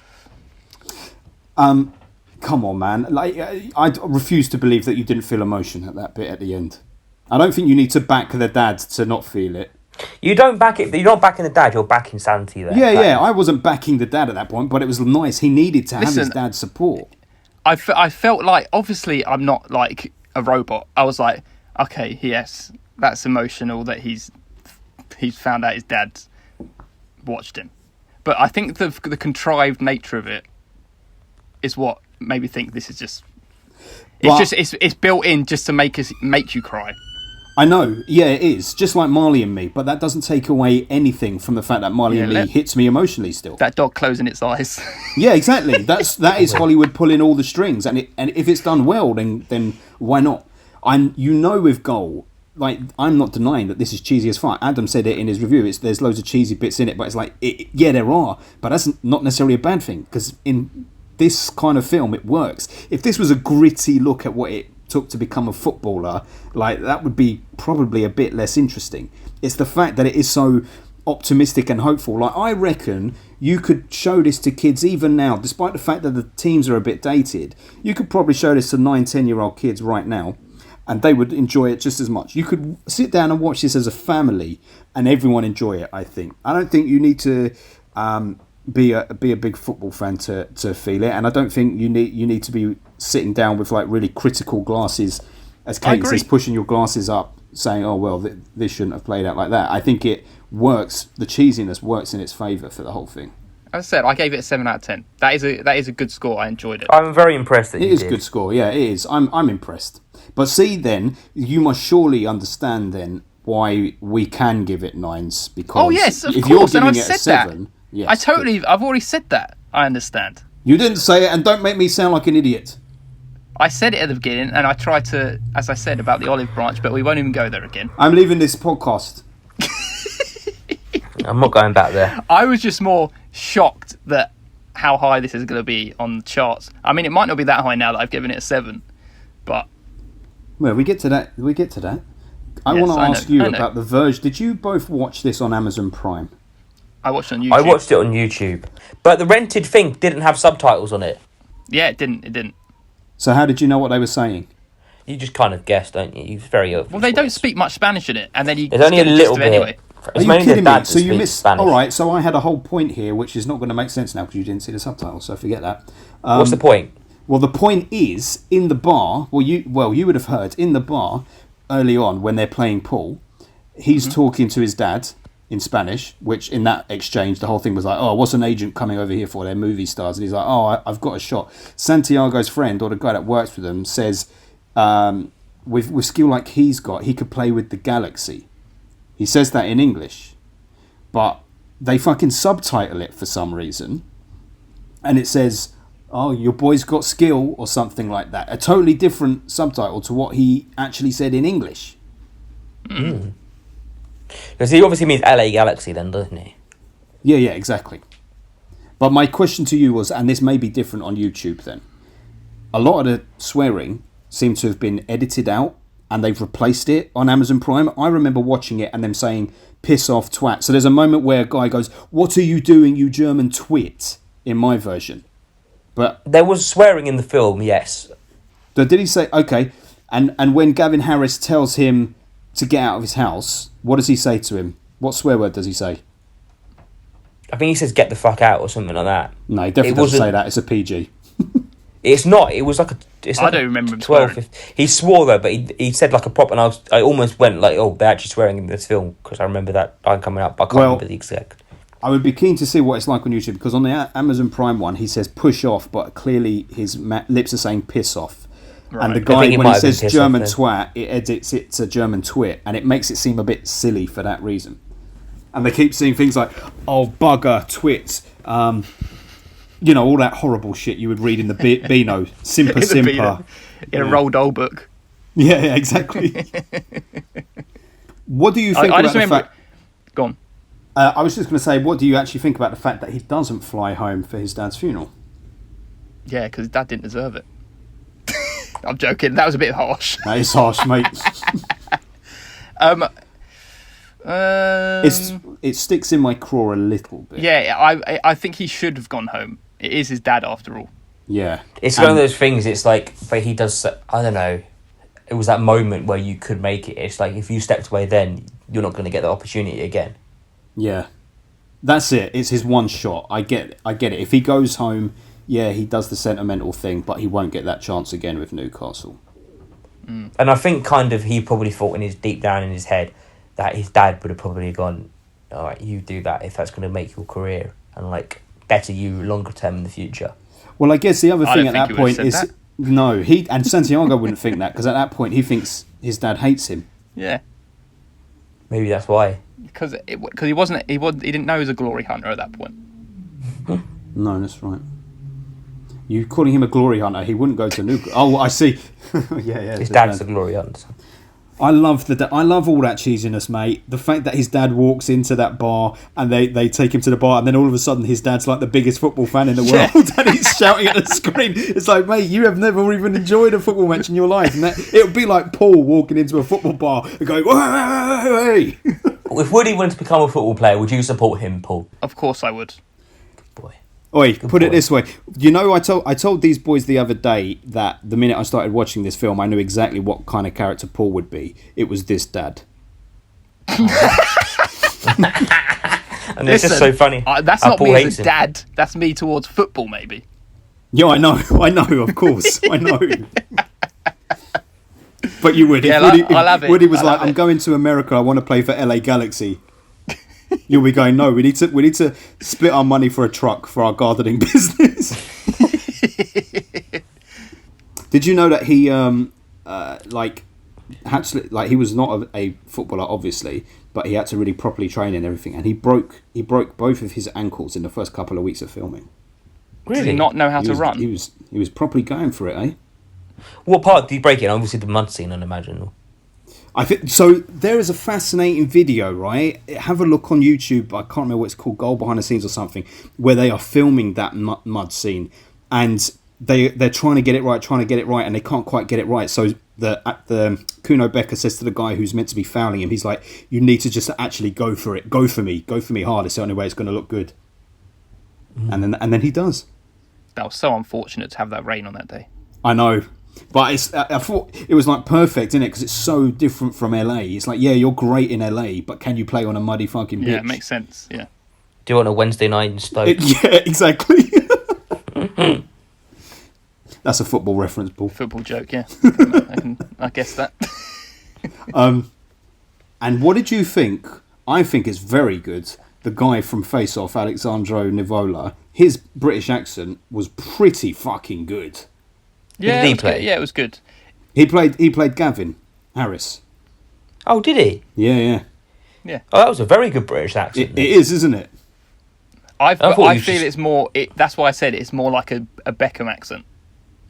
Come on, man. I refuse to believe that you didn't feel emotion at that bit at the end. I don't think you need to back the dad to not feel it. You don't back it. You're not backing the dad. You're backing Santi there. Yeah. I wasn't backing the dad at that point, but it was nice. He needed to have his dad's support. I felt like, obviously, I'm not like a robot. I was like, okay, yes, that's emotional that he's found out his dad watched him. But I think the contrived nature of it is what made me think this is just... It's built in just to make you cry. I know, yeah, it is. Just like Marley and Me, but that doesn't take away anything from the fact that Marley and Me hits me emotionally still. That dog closing its eyes. Yeah, exactly. That is Hollywood pulling all the strings, and if it's done well, then why not? With Goal, like, I'm not denying that this is cheesy as fuck. Adam said it in his review. There's loads of cheesy bits in it, but it's like, yeah, there are, but that's not necessarily a bad thing, because in this kind of film, it works. If this was a gritty look at what it took to become a footballer, like, that would be probably a bit less interesting. It's the fact that it is so optimistic and hopeful. Like, I reckon you could show this to kids even now, despite the fact that the teams are a bit dated. You could probably show this to 9-10-year-old kids right now, and they would enjoy it just as much. You could sit down and watch this as a family, and everyone enjoy it. I think. I don't think you need to be a big football fan to feel it, and I don't think you need to be sitting down with like really critical glasses, as Kate says, pushing your glasses up, saying, "Oh well, this shouldn't have played out like that." I think it works. The cheesiness works in its favour for the whole thing. As I said, I gave it a 7 out of 10. That is a good score. I enjoyed it. I'm very impressed that you did. It is a good score. Yeah, it is. I'm impressed. But see, then you must surely understand then why we can give it 9s, because yes, of if course, you're giving and I've it a said 7, that. yes, I've already said that. I understand. You didn't say it, and don't make me sound like an idiot. I said it at the beginning, and I tried to, as I said, about the olive branch, but we won't even go there again. I'm leaving this podcast. I'm not going back there. I was just more shocked that how high this is going to be on the charts. I mean, it might not be that high now that I've given it a 7, but... Well, we get to that. I want to ask you about the version. Did you both watch this on Amazon Prime? I watched it on YouTube. I watched it on YouTube. But the rented thing didn't have subtitles on it. Yeah, it didn't. So how did you know what they were saying? You just kind of guessed, don't you? You're very Well, they don't speak much Spanish in it, and then you There's only a little bit. Anyway. Are you kidding me? So you missed... Spanish. All right, so I had a whole point here, which is not going to make sense now because you didn't see the subtitles, so forget that. What's the point? Well, the point is, in the bar... you would have heard, in the bar, early on, when they're playing pool, he's talking to his dad in Spanish, which in that exchange, the whole thing was like, oh, what's an agent coming over here for? They're movie stars. And he's like, oh, I've got a shot. Santiago's friend, or the guy that works with him, says, with skill like he's got, he could play with the Galaxy. He says that in English. But they fucking subtitle it for some reason. And it says, oh, your boy's got skill, or something like that. A totally different subtitle to what he actually said in English. Because he obviously means LA Galaxy then, doesn't he? Yeah, exactly. But my question to you was, and this may be different on YouTube then, a lot of the swearing seemed to have been edited out and they've replaced it on Amazon Prime. I remember watching it and them saying, piss off twat. So there's a moment where a guy goes, what are you doing, you German twit, in my version. But there was swearing in the film, yes. But did he say, okay, and when Gavin Harris tells him to get out of his house, what does he say to him? What swear word does he say? I think he says get the fuck out or something like that. No, he definitely doesn't say that. It's a PG. It's not. It was like a... I don't remember him 12, swearing. He swore though, but he said like a prop, and I almost went like, oh, they're actually swearing in this film, because I remember that line coming up, but I can't remember the exact... I would be keen to see what it's like on YouTube, because on the Amazon Prime one, he says push off, but clearly his lips are saying piss off. Right. And the guy, when he says German twat, it edits it to German twit, and it makes it seem a bit silly for that reason. And they keep saying things like, oh, bugger, twits, all that horrible shit you would read in the Beano, Simper Simper. In a Roald Dahl book. Yeah, exactly. What do you think about the fact... Go on. I was just going to say, what do you actually think about the fact that he doesn't fly home for his dad's funeral? Yeah, because his dad didn't deserve it. I'm joking. That was a bit harsh. That is harsh, mate. It sticks in my craw a little bit. Yeah, I think he should have gone home. It is his dad, after all. Yeah. It's one of those things, it's like, but he does, I don't know, it was that moment where you could make it. It's like, if you stepped away then, you're not going to get the opportunity again. Yeah. That's it. It's his one shot. I get it. If he goes home, yeah, he does the sentimental thing, but he won't get that chance again with Newcastle. And I think kind of he probably thought deep down in his head that his dad would have probably gone, all right, you do that if that's going to make your career and like better you longer term in the future. Well, I guess the other thing at that point is that. no, and Santiago wouldn't think that, because at that point he thinks his dad hates him. Yeah. Maybe that's why. Because he didn't know he was a glory hunter at that point. No, that's right. You calling him a glory hunter? He wouldn't go to Newcastle. Oh, I see. yeah. His dad's the glory hunter. I love all that cheesiness, mate. The fact that his dad walks into that bar and they take him to the bar, and then all of a sudden his dad's like the biggest football fan in the world, and he's shouting at the screen. It's like, mate, you have never even enjoyed a football match in your life. And it would be like Paul walking into a football bar and going, hey. If Woody wanted to become a football player, would you support him, Paul? Of course I would. Boy. Oi, put it this way. You know, I told these boys the other day that the minute I started watching this film, I knew exactly what kind of character Paul would be. It was this dad. And it's just so funny. That's not me as a dad. That's me towards football, maybe. Yeah, I know, of course. I know. But you would. Yeah, I'll have it. Woody was like, I'm going to America, I want to play for LA Galaxy. You'll be going, no, we need to split our money for a truck for our gardening business. Did you know that he he was not a footballer, obviously, but he had to really properly train and everything, and he broke both of his ankles in the first couple of weeks of filming. Really? Did he not know how to run? He was properly going for it, eh? What part did he break it? Obviously the mud scene, I'd imagine. I think so. There is a fascinating video, right? Have a look on YouTube. I can't remember what it's called, Goal Behind the Scenes or something, where they are filming that mud scene, and they're trying to get it right, and they can't quite get it right. So the Kuno Becker says to the guy who's meant to be fouling him, he's like, "You need to just actually go for it. Go for me hard. It's the only way it's going to look good." And then he does. That was so unfortunate to have that rain on that day. I know. But I thought it was like perfect, innit? Because it's so different from LA. It's like, yeah, you're great in LA, but can you play on a muddy fucking pitch? Yeah, it makes sense. Yeah. Do it on a Wednesday night in Stoke. Yeah, exactly. That's a football reference, Paul. Football joke, yeah. I guess that. And what did you think? I think it's very good. The guy from Face Off, Alexandro Nivola, his British accent was pretty fucking good. Yeah, it was good. He played Gavin Harris. Oh, did he? Yeah. Oh, that was a very good British accent. It is, isn't it? I feel it's more. That's why I said it's more like a Beckham accent.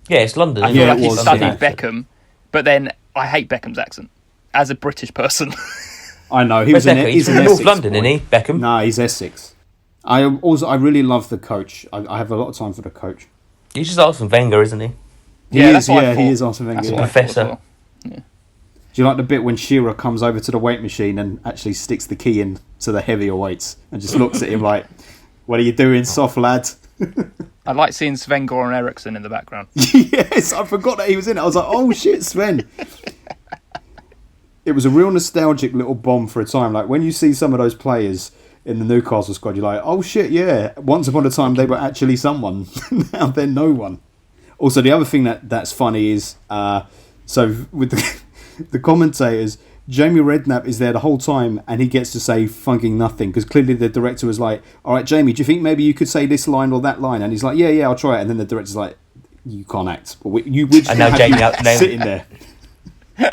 Yeah, it's London. I feel like he studied Beckham, but then I hate Beckham's accent as a British person. I know he's from North London, isn't he? Beckham. No, he's Essex. I really love the coach. I have a lot of time for the coach. He's just Arsene Wenger, isn't he? He is Arsene Wenger. That's a professor. Yeah. Do you like the bit when Shearer comes over to the weight machine and actually sticks the key in to the heavier weights and just looks at him like, "What are you doing, soft lad?" I like seeing Sven Goran Eriksson in the background. Yes, I forgot that he was in it. I was like, "Oh shit, Sven!" It was a real nostalgic little bomb for a time. Like when you see some of those players in the Newcastle squad, you're like, "Oh shit, yeah!" Once upon a time, they were actually someone. Now they're no one. Also, the other thing that's funny is, so with the commentators, Jamie Redknapp is there the whole time and he gets to say fucking nothing because clearly the director was like, "All right, Jamie, do you think maybe you could say this line or that line?" And he's like, yeah, I'll try it. And then the director's like, "You can't act." You would and now Jamie sitting there.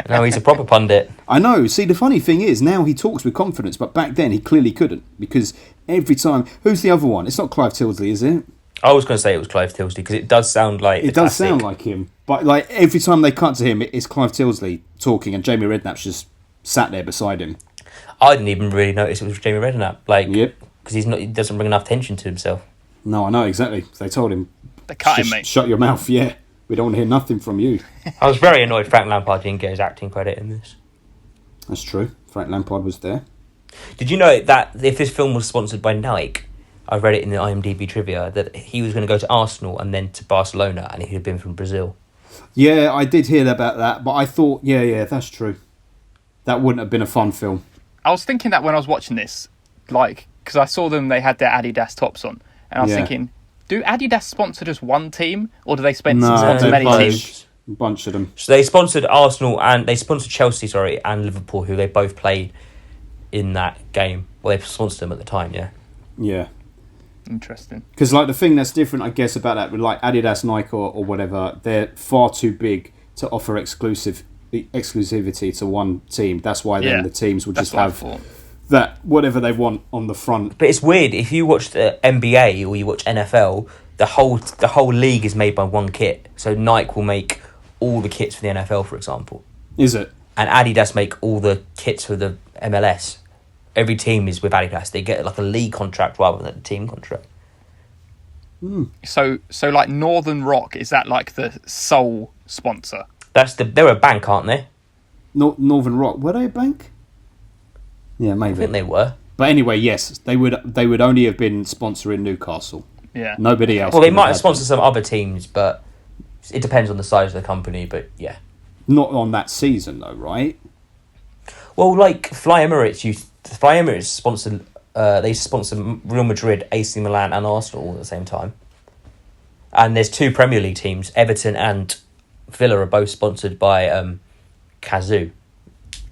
Now he's a proper pundit. I know. See, the funny thing is now he talks with confidence, but back then he clearly couldn't because every time... Who's the other one? It's not Clive Tildesley, is it? I was going to say it was Clive Tildesley because it does sound like it does sound like him, but like every time they cut to him, it's Clive Tildesley talking, and Jamie Redknapp's just sat there beside him. I didn't even really notice it was Jamie Redknapp, yep, because he doesn't bring enough attention to himself. No, I know exactly. They told him, they cut him, mate. Shut your mouth. Yeah, we don't want to hear nothing from you. I was very annoyed Frank Lampard didn't get his acting credit in this. That's true. Frank Lampard was there. Did you know that if this film was sponsored by Nike? I read it in the IMDb trivia that he was going to go to Arsenal and then to Barcelona, and he had been from Brazil. Yeah, I did hear about that, but I thought, yeah, that's true. That wouldn't have been a fun film. I was thinking that when I was watching this, like, because I saw them, they had their Adidas tops on, and I was thinking, Do Adidas sponsor just one team, or do they No, sponsor they're many bunch. teams? A bunch of them. So they sponsored Arsenal and they sponsored Chelsea, and Liverpool, who they both played in that game. Well, they sponsored them at the time, yeah. Yeah. Interesting. Because like the thing that's different, I guess, about that with like Adidas, Nike, or whatever, they're far too big to offer exclusivity to one team. That's why then the teams will just have that whatever they want on the front. But it's weird if you watch the NBA or you watch NFL, the whole league is made by one kit. So Nike will make all the kits for the NFL, for example. Is it? And Adidas make all the kits for the MLS. Every team is with Adidas. They get like a league contract rather than a team contract. So like Northern Rock, is that like the sole sponsor? They're a bank, aren't they? Northern Rock, were they a bank? Yeah, maybe. I think they were. But anyway, yes, they would only have been sponsoring Newcastle. Yeah. Nobody else. Well, they might have sponsored some other teams, but it depends on the size of the company. But yeah, not on that season though, right? Well, like Fly Emirates sponsored. They sponsor Real Madrid, AC Milan, and Arsenal all at the same time. And there's 2 Premier League teams, Everton and Villa, are both sponsored by Kazoo,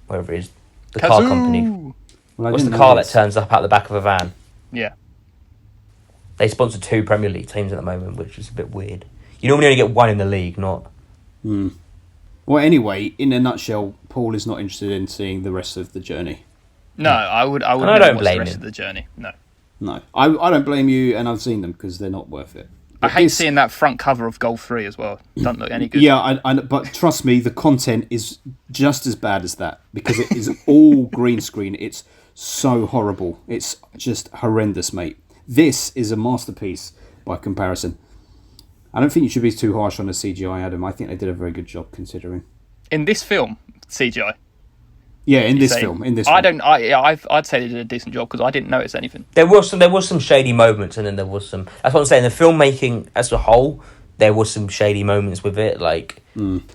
wherever it is, the car company. Well, What's the car that turns up out the back of a van? Yeah. They sponsor 2 Premier League teams at the moment, which is a bit weird. You normally only get one in the league, not... Well, anyway, in a nutshell, Paul is not interested in seeing the rest of the journey. No, I would I never don't watch blame the rest him. of the journey. No. I don't blame you, and I've seen them because they're not worth it. I hate seeing that front cover of Goal 3 as well. Doesn't look any good. Yeah, but trust me, the content is just as bad as that because it is all green screen. It's so horrible. It's just horrendous, mate. This is a masterpiece by comparison. I don't think you should be too harsh on the CGI, Adam. I think they did a very good job considering. In this film, CGI. Yeah, in this film. I'd say they did a decent job because I didn't notice anything. There was some shady moments, and then there was some... That's what I'm saying. The filmmaking as a whole, there was some shady moments with it, like...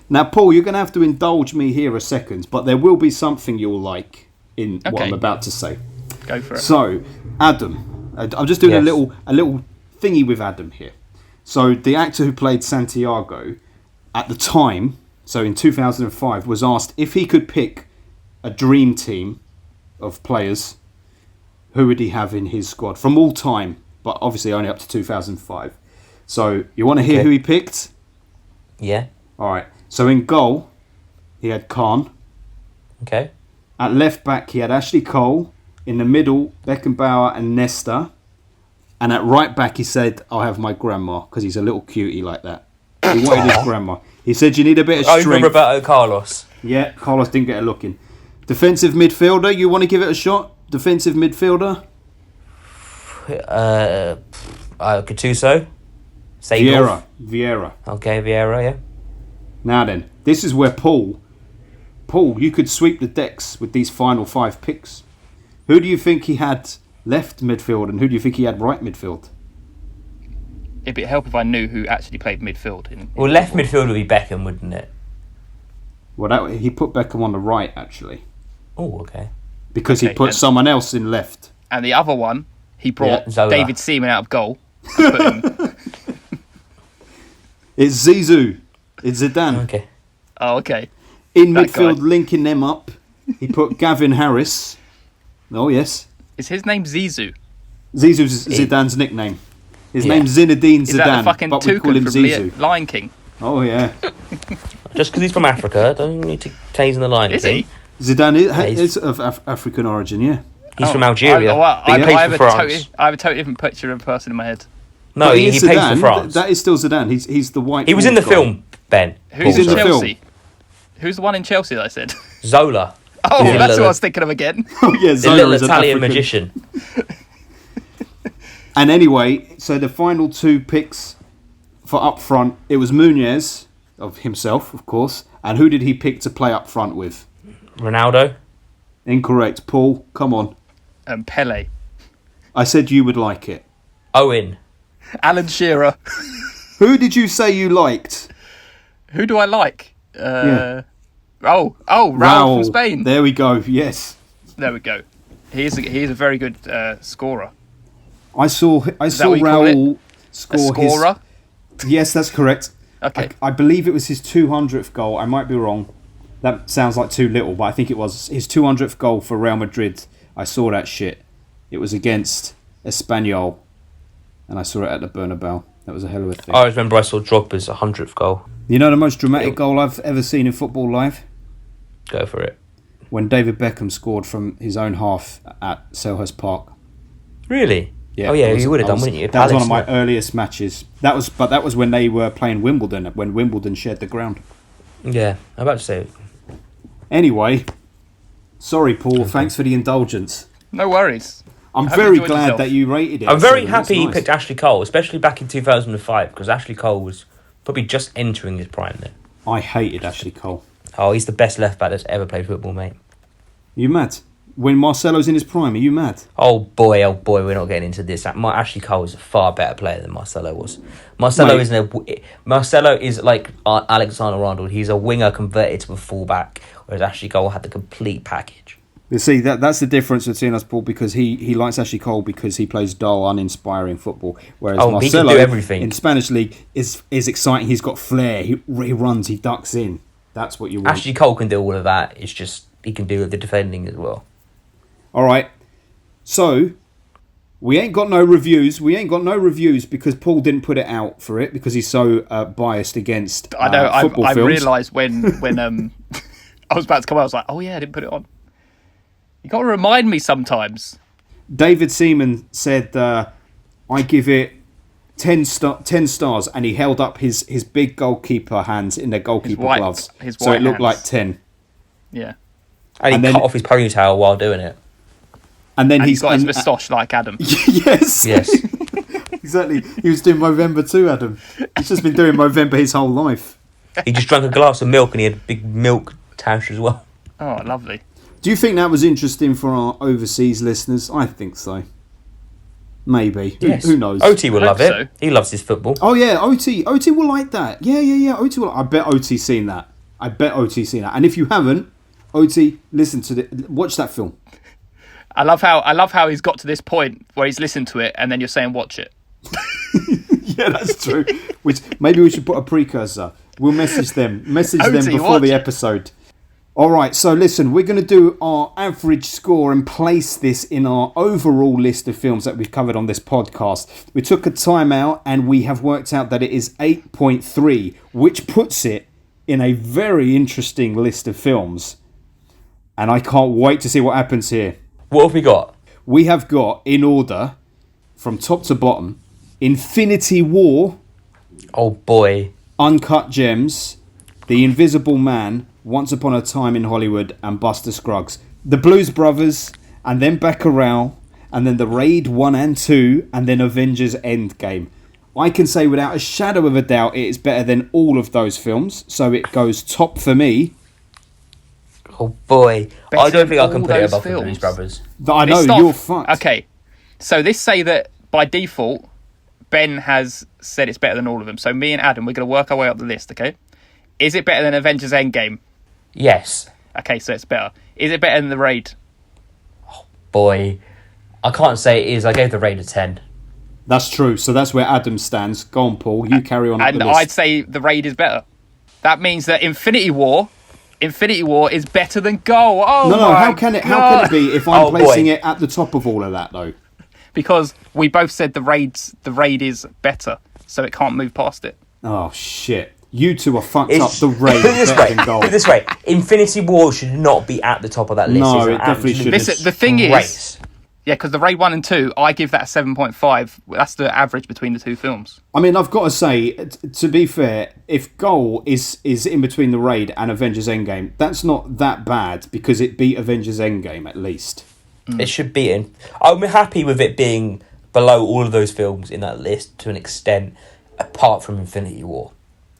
Now, Paul, you're going to have to indulge me here a second, but there will be something you'll like in what I'm about to say. Go for it. So, Adam, I'm just doing a little thingy with Adam here. So, the actor who played Santiago at the time, so in 2005, was asked if he could pick a dream team of players, who would he have in his squad from all time, but obviously only up to 2005. So, you want to hear who he picked? Yeah. All right. So, in goal, he had Khan. Okay. At left back, he had Ashley Cole. In the middle, Beckenbauer and Nesta. And at right back, he said, I'll have my grandma, because he's a little cutie like that. He wanted his grandma. He said, you need a bit of strength. Over Roberto Carlos. Yeah, Carlos didn't get a look in. Defensive midfielder, you want to give it a shot? Defensive midfielder? Gattuso. Vieira. Okay, Vieira, yeah. Now then, this is where Paul, you could sweep the decks with these final 5 picks. Who do you think he had left midfield and who do you think he had right midfield? It'd be help if I knew who actually played midfield. Well, left midfield would be Beckham, wouldn't it? Well, he put Beckham on the right, actually. Oh, okay. Because he put someone else in left. And the other one, he brought Zola. David Seaman out of goal. And put him... It's Zizou. It's Zidane. Okay. Oh, okay. In That midfield, guy. linking them up, he put Gavin Harris. Oh, yes. Is his name Zizou? Zizou's Zidane's nickname. His name's Zinedine Zidane, Is that the fucking but we call him Tuchel Zizou. from Lion King? Oh, yeah. Just because he's from Africa, doesn't need to change the line. Is he? Zidane is of African origin, yeah. He's from Algeria. I He plays have for France. I have a totally different picture of a person in my head. No, But he is plays Zidane. for France. That is still Zidane. He's the white. He was in the guy. film, Ben. Who's in in the Chelsea? film? Who's the one in Chelsea that I said? Zola. Oh, Yeah. that's what I was thinking of again. Oh, yeah, The Zola little is an Italian African. magician. And anyway, so the final 2 picks for up front, it was Munez, of himself, of course. And who did he pick to play up front with? Ronaldo. Incorrect. Paul, come on. Pele. I said you would like it. Owen. Alan Shearer. Who did you say you liked? Who do I like? Yeah. Oh, Raul from Spain. There we go. Yes. There we go. He's a very good scorer. I saw what you call Raul scorer? Yes, that's correct. Okay. I believe it was his 200th goal. I might be wrong. That sounds like too little, but I think it was his 200th goal for Real Madrid. I saw that shit. It was against Espanyol, and I saw it at the Bernabeu. That was a hell of a thing. I remember I saw Drogba's 100th goal. You know the most dramatic goal I've ever seen in football live? Go for it. When David Beckham scored from his own half at Selhurst Park. Really? Yeah, oh yeah, you would have done, wouldn't you? That was one of my earliest matches. That was when they were playing Wimbledon, when Wimbledon shared the ground. Yeah, I'm about to say. Anyway, sorry, Paul. Thanks for the indulgence. No worries. I'm very glad that you rated it. I'm very happy you picked Ashley Cole, especially back in 2005, because Ashley Cole was probably just entering his prime then. I hated Ashley Cole. Oh, he's the best left back that's ever played football, mate. You mad? When Marcelo's in his prime, are you mad? Oh boy, we're not getting into this. Ashley Cole is a far better player than Marcelo was. Marcelo is like Alexander-Arnold. He's a winger converted to a fullback, whereas Ashley Cole had the complete package. You see, that's the difference between us, Paul, because he likes Ashley Cole because he plays dull, uninspiring football, whereas Marcelo he can do everything. In Spanish league is exciting. He's got flair. He runs. He ducks in. That's what you want. Ashley Cole can do all of that. It's just he can do the defending as well. All right, so we ain't got no reviews. Because Paul didn't put it out for it because he's so biased against football films. I realised when I was about to come out, I was like, oh yeah, I didn't put it on. You got to remind me sometimes. David Seaman said, I give it 10 stars, and he held up his big goalkeeper hands in their goalkeeper gloves. So it looked like 10. Yeah. And he cut off his ponytail while doing it. And then he's got his moustache like Adam. Yes. Exactly. He was doing Movember too, Adam. He's just been doing Movember his whole life. He just drank a glass of milk and he had a big milk tash as well. Oh, lovely. Do you think that was interesting for our overseas listeners? I think so. Maybe. Yes. Who knows? OT will love it. So. He loves his football. Oh yeah, OT will like that. Yeah. OT will. I bet OT's seen that. And if you haven't, OT, watch that film. I love how he's got to this point where he's listened to it and then you're saying watch it. Yeah, that's true. Which maybe we should put a precursor. We'll message them before the episode. All right, so listen, we're going to do our average score and place this in our overall list of films that we've covered on this podcast. We took a time out and we have worked out that it is 8.3, which puts it in a very interesting list of films. And I can't wait to see what happens here. What have we got? We have got, in order, from top to bottom, Infinity War. Oh boy. Uncut Gems, The Invisible Man, Once Upon a Time in Hollywood, and Buster Scruggs. The Blues Brothers, and then Bacurau, and then The Raid 1 and 2, and then Avengers Endgame. I can say without a shadow of a doubt it is better than all of those films, so it goes top for me. Oh boy. Better I don't think I can all put it those above the films. Blues Brothers. I know, you're fucked. Okay, so this say that by default, Ben has said it's better than all of them. So me and Adam, we're going to work our way up the list, okay? Is it better than Avengers Endgame? Yes. Okay, so it's better. Is it better than The Raid? Oh boy. I can't say it is. I gave The Raid a 10. That's true, so that's where Adam stands. Go on, Paul, you carry on up And the list. I'd say The Raid is better. That means that Infinity War is better than Goal. Oh No, my how can it be if I'm placing it at the top of all of that, though? Because we both said the raid is better, so it can't move past it. Oh, shit. You two are fucked up. The Raid Put better than Goal. Put it this way. Infinity War should not be at the top of that list. No, It's it definitely shouldn't. The thing is, yeah, because The Raid 1 and 2, I give that a 7.5. That's the average between the two films. I mean, I've got to say, to be fair, if Goal is in between The Raid and Avengers Endgame, that's not that bad because it beat Avengers Endgame at least. It should be in. I'm happy with it being below all of those films in that list to an extent, apart from Infinity War.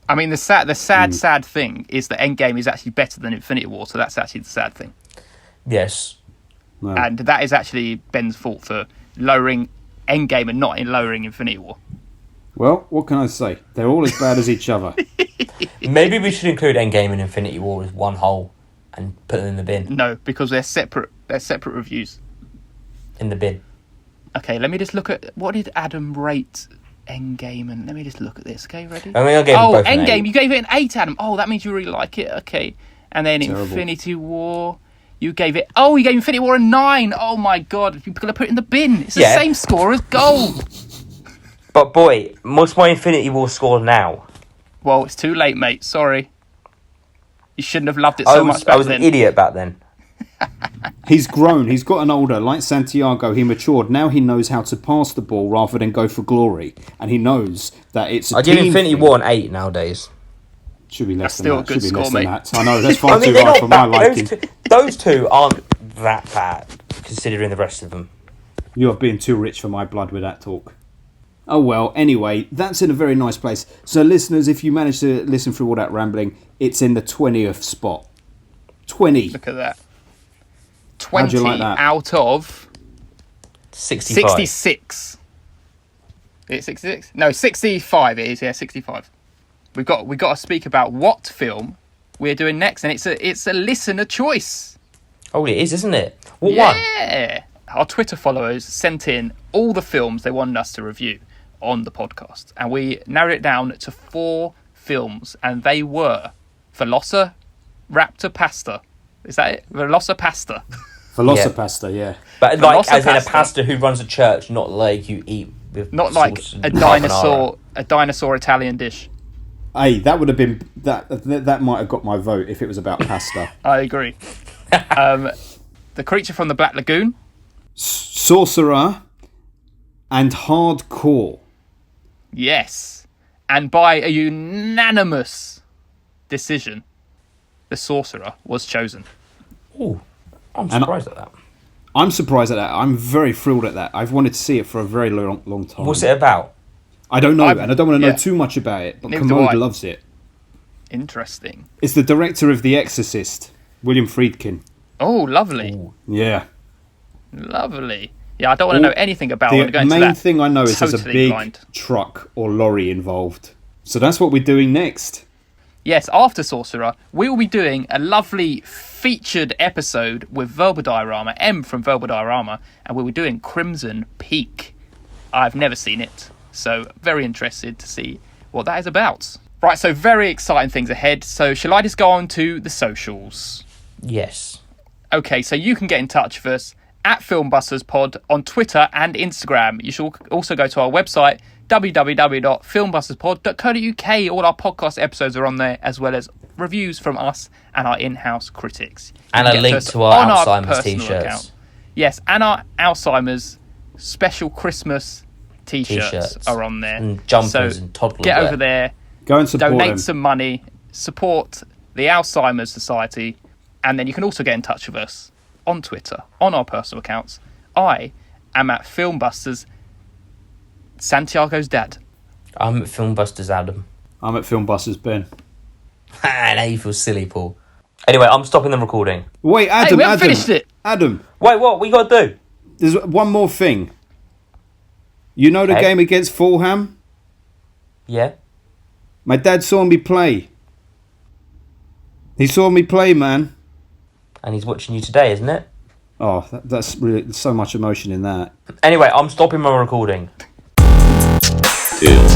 I mean, the sad thing is that Endgame is actually better than Infinity War, so that's actually the sad thing. Yes. No. And that is actually Ben's fault for lowering Endgame and not in lowering Infinity War. Well, what can I say? They're all as bad as each other. Maybe we should include Endgame and Infinity War as one whole and put them in the bin. No, because they're separate. They're separate reviews. In the bin. Okay, let me just look at what did Adam rate Endgame, and let me just look at this. Okay, ready? I mean, I gave them both an Endgame. 8. You gave it an 8, Adam. Oh, that means you really like it. Okay, and then Terrible. Infinity War. You gave it. Oh, you gave Infinity War a 9. Oh my God! You're gonna put it in the bin. It's the Yeah. same score as Gold. But boy, what's my Infinity War score now? Well, it's too late, mate. Sorry. You shouldn't have loved it so much back I was then. an idiot back then. He's grown. He's gotten older. Like Santiago, he matured. Now he knows how to pass the ball rather than go for glory. And he knows that it's a I give team Infinity thing. War an 8 nowadays. Should be less That's still than that. a good Should be score, less than mate. that. I know, that's far I mean, too they're high not for my bad. liking. Those two aren't that bad, considering the rest of them. You're being too rich for my blood with that talk. Oh well, anyway, that's in a very nice place. So listeners, if you manage to listen through all that rambling, it's in the 20th spot. 20. Look at that. How'd 20 you like that? out of 65. 66. Is it 66? No, 65 it is, yeah, 65. We've got to speak about what film we're doing next, and it's a listener choice. Oh, it is, isn't it? What one? Yeah. Our Twitter followers sent in all the films they wanted us to review on the podcast, and we narrowed it down to 4 films, and they were Velociraptor Pasta. Is that it? Velocipasta. Velocipasta, yeah. But like, as in a Velocipasta. pastor who runs a church, not like you eat with Not like sauce a and carbonara. dinosaur Italian dish. Hey, that would have been that might have got my vote if it was about pasta. I agree. The Creature from the Black Lagoon. Sorcerer and Hardcore. Yes. And by a unanimous decision, The Sorcerer was chosen. Ooh, I'm surprised at that. I'm surprised at that. I'm very thrilled at that. I've wanted to see it for a very long time. What's it about? I don't know, and I don't want to know yeah. too much about it, but Neither do Commode I. loves it. Interesting. It's the director of The Exorcist, William Friedkin. Oh, lovely. Yeah. Lovely. Yeah, I don't want to know anything about it. I'm The going to main that thing I know is there's a totally big blind. truck or lorry involved. So that's what we're doing next. Yes, after Sorcerer, we will be doing a lovely featured episode with Verbal Diorama, M from Verbal Diorama, and we'll be doing Crimson Peak. I've never seen it, so very interested to see what that is about. Right, so very exciting things ahead. So shall I just go on to the socials? Yes. Okay, so you can get in touch with us at FilmbustersPod on Twitter and Instagram. You should also go to our website, www.filmbusterspod.co.uk. All our podcast episodes are on there, as well as reviews from us and our in-house critics. You And can a get link us to our on Alzheimer's personal t-shirts. account. Yes, and our Alzheimer's special Christmas t-shirts are on there. And jumpers so and toddler get wear. over there, Go and support donate them. some money, support the Alzheimer's Society, and then you can also get in touch with us on Twitter, on our personal accounts. I am at Filmbusters, Santiago's dad. I'm at Filmbusters Adam. I'm at Filmbusters Ben. Now you feel silly, Paul. Anyway, I'm stopping the recording. Wait, Adam, we haven't finished it. Adam, Wait, what? We got to do? there's one more thing. You know the Okay. game against Fulham? Yeah? My dad saw me play. He saw me play, man. And he's watching you today, isn't it? Oh, that's really so much emotion in that. Anyway, I'm stopping my recording. Two.